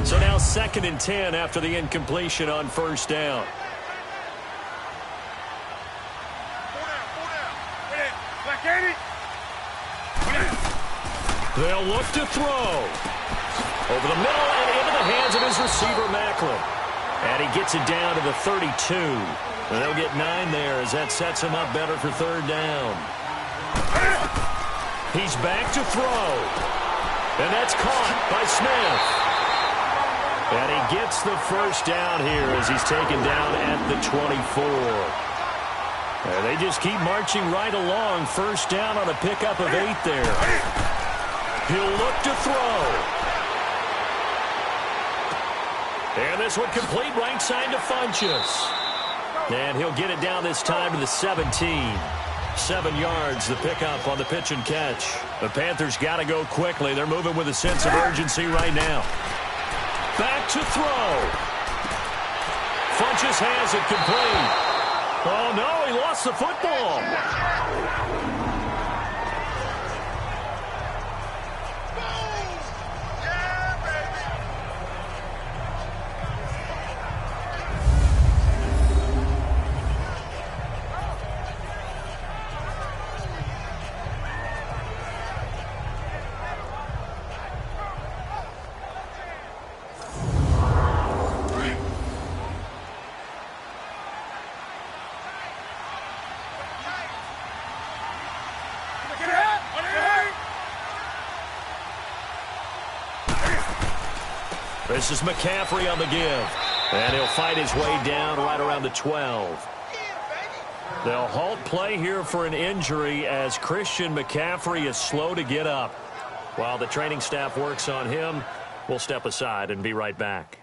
So now 2nd and 10 after the incompletion on first down. They'll look to throw. Over the middle and into the hands of his receiver, Macklin. And he gets it down to the 32. And they'll get 9 there as that sets him up better for 3rd down. He's back to throw. And that's caught by Smith. And he gets the first down here as he's taken down at the 24. And they just keep marching right along. First down on a pickup of 8 there. He'll look to throw. And this one complete right side to Funchess. And he'll get it down this time to the 17. 7 yards, the pickup on the pitch and catch. The Panthers got to go quickly. They're moving with a sense of urgency right now. Back to throw. Funchess has it complete. Oh, no, he lost the football. This is McCaffrey on the give. And he'll fight his way down right around the 12. They'll halt play here for an injury as Christian McCaffrey is slow to get up. While the training staff works on him, we'll step aside and be right back.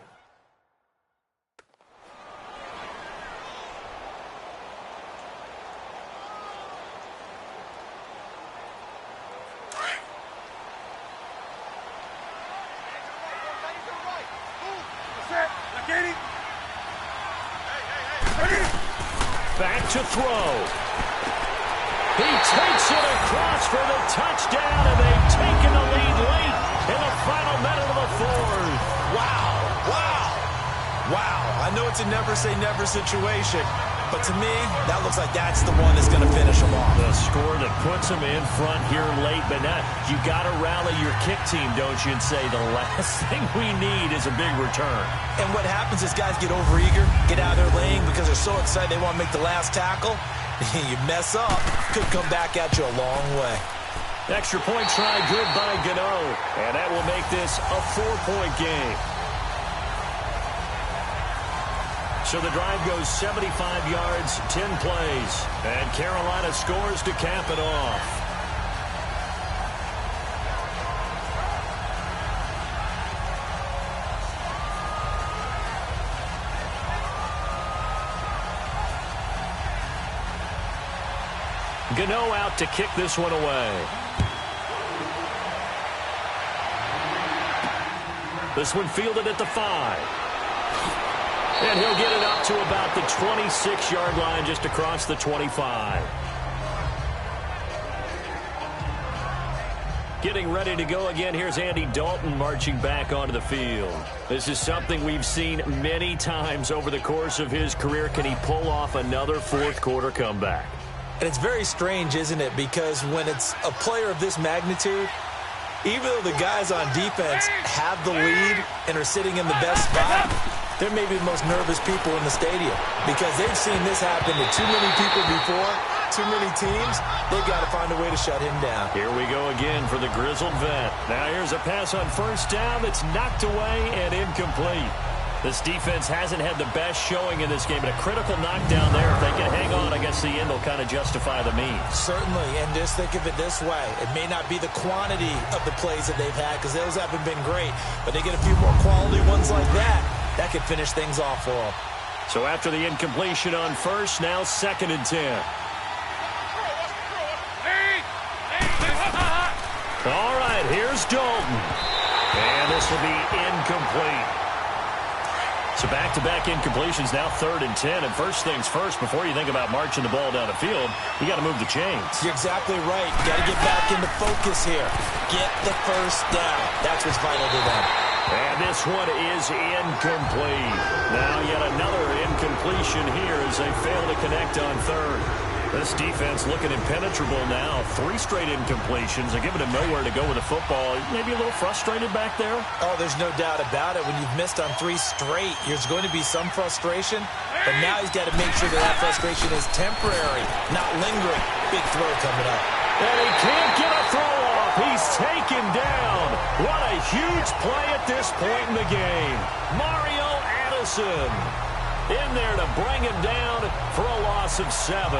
Back to throw. He takes it across for the touchdown, and they've taken the lead late in the final minute of the fourth. Wow. I know it's a never-say-never situation, but to me, that looks like that's the one that's going to finish them off. The score that puts them in front here late, but now you got to rally your kick team, don't you, and say the last thing we need is a big return. And what happens is guys get overeager, get out of their lane because they're so excited they want to make the last tackle. You mess up, could come back at you a long way. Extra point try, good by Gano, and that will make this a 4-point game. So the drive goes 75 yards, 10 plays, and Carolina scores to cap it off. Gano out to kick this one away. This one fielded at the 5. And he'll get it up to about the 26-yard line, just across the 25. Getting ready to go again. Here's Andy Dalton marching back onto the field. This is something we've seen many times over the course of his career. Can he pull off another fourth-quarter comeback? And it's very strange, isn't it? Because when it's a player of this magnitude, even though the guys on defense have the lead and are sitting in the best spot, they're maybe the most nervous people in the stadium because they've seen this happen to too many people before, too many teams. They've got to find a way to shut him down. Here we go again for the grizzled vet. Now here's a pass on first down that's knocked away and incomplete. This defense hasn't had the best showing in this game, but a critical knockdown there. If they can hang on, I guess the end will kind of justify the means. Certainly, and just think of it this way. It may not be the quantity of the plays that they've had because those haven't been great, but they get a few more quality ones like that. That could finish things off for them. So after the incompletion on first, now 2nd and 10. All right, here's Dalton. And this will be incomplete. So back-to-back incompletions, now 3rd and 10. And first things first, before you think about marching the ball down the field, you got to move the chains. You're exactly right. Got to get back into focus here. Get the first down. That's what's vital to them. And this one is incomplete. Now yet another incompletion here as they fail to connect on 3rd. This defense looking impenetrable now. 3 straight incompletions. They're giving him nowhere to go with the football. Maybe a little frustrated back there? Oh, there's no doubt about it. When you've missed on 3 straight, there's going to be some frustration. But now he's got to make sure that frustration is temporary, not lingering. Big throw coming up. And he can't get a throw off. He's taken down. What a huge play at this point in the game. Mario Addison in there to bring him down for a loss of 7.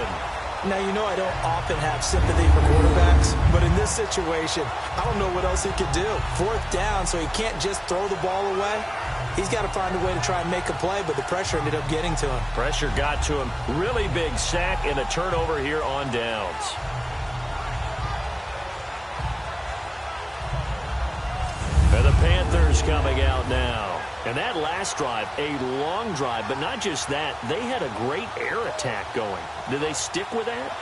Now, you know I don't often have sympathy for quarterbacks, but in this situation, I don't know what else he could do. 4th down, so he can't just throw the ball away. He's got to find a way to try and make a play, but the pressure ended up getting to him. Pressure got to him. Really big sack and a turnover here on downs. And the Panthers coming out now. And that last drive, a long drive, but not just that. They had a great air attack going. Do they stick with that?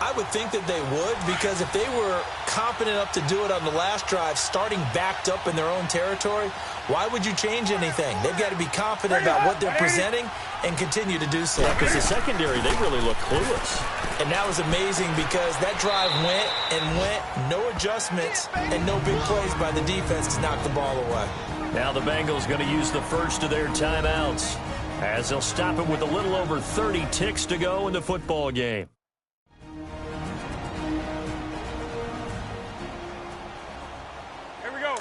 I would think that they would, because if they were confident enough to do it on the last drive, starting backed up in their own territory, why would you change anything? They've got to be confident about what they're presenting and continue to do so. Yeah, because the secondary, they really look clueless. And that was amazing because that drive went and went, no adjustments, and no big plays by the defense to knock the ball away. Now the Bengals going to use the first of their timeouts as they'll stop it with a little over 30 ticks to go in the football game. Here we go.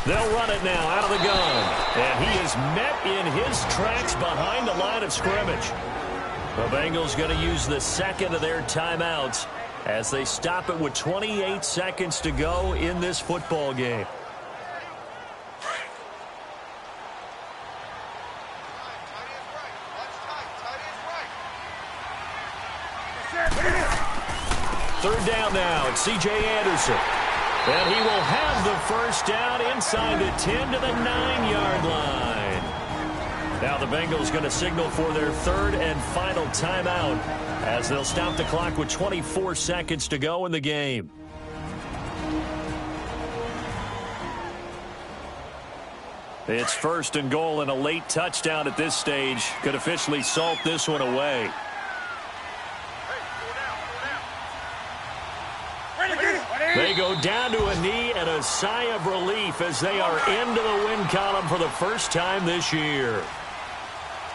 They'll run it now out of the gun. And he is met in his tracks behind the line of scrimmage. The Bengals going to use the second of their timeouts as they stop it with 28 seconds to go in this football game. Third down now. It's C.J. Anderson. And he will have the first down inside the 10 to the 9-yard line. Now the Bengals going to signal for their third and final timeout as they'll stop the clock with 24 seconds to go in the game. It's first and goal, and a late touchdown at this stage could officially salt this one away. They go down to a knee and a sigh of relief as they are into the win column for the first time this year.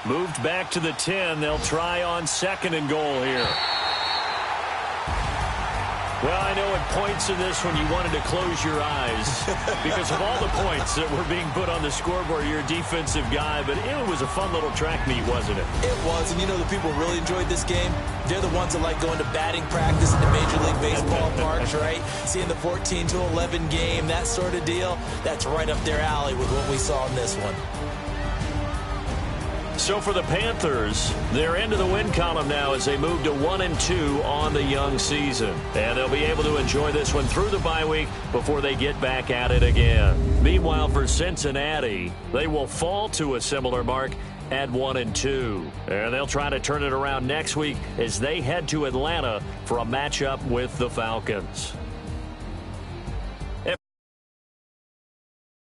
Moved back to the 10. They'll try on second and goal here. Well, I know at points in this one you wanted to close your eyes because of all the points that were being put on the scoreboard. You're a defensive guy, but it was a fun little track meet, wasn't it? It was, and you know the people who really enjoyed this game? They're the ones that like going to batting practice in the Major League Baseball parks, right? Seeing the 14-11 game, that sort of deal. That's right up their alley with what we saw in this one. So for the Panthers, they're into the win column now as they move to 1-2 on the young season. And they'll be able to enjoy this one through the bye week before they get back at it again. Meanwhile, for Cincinnati, they will fall to a similar mark at 1-2. And they'll try to turn it around next week as they head to Atlanta for a matchup with the Falcons.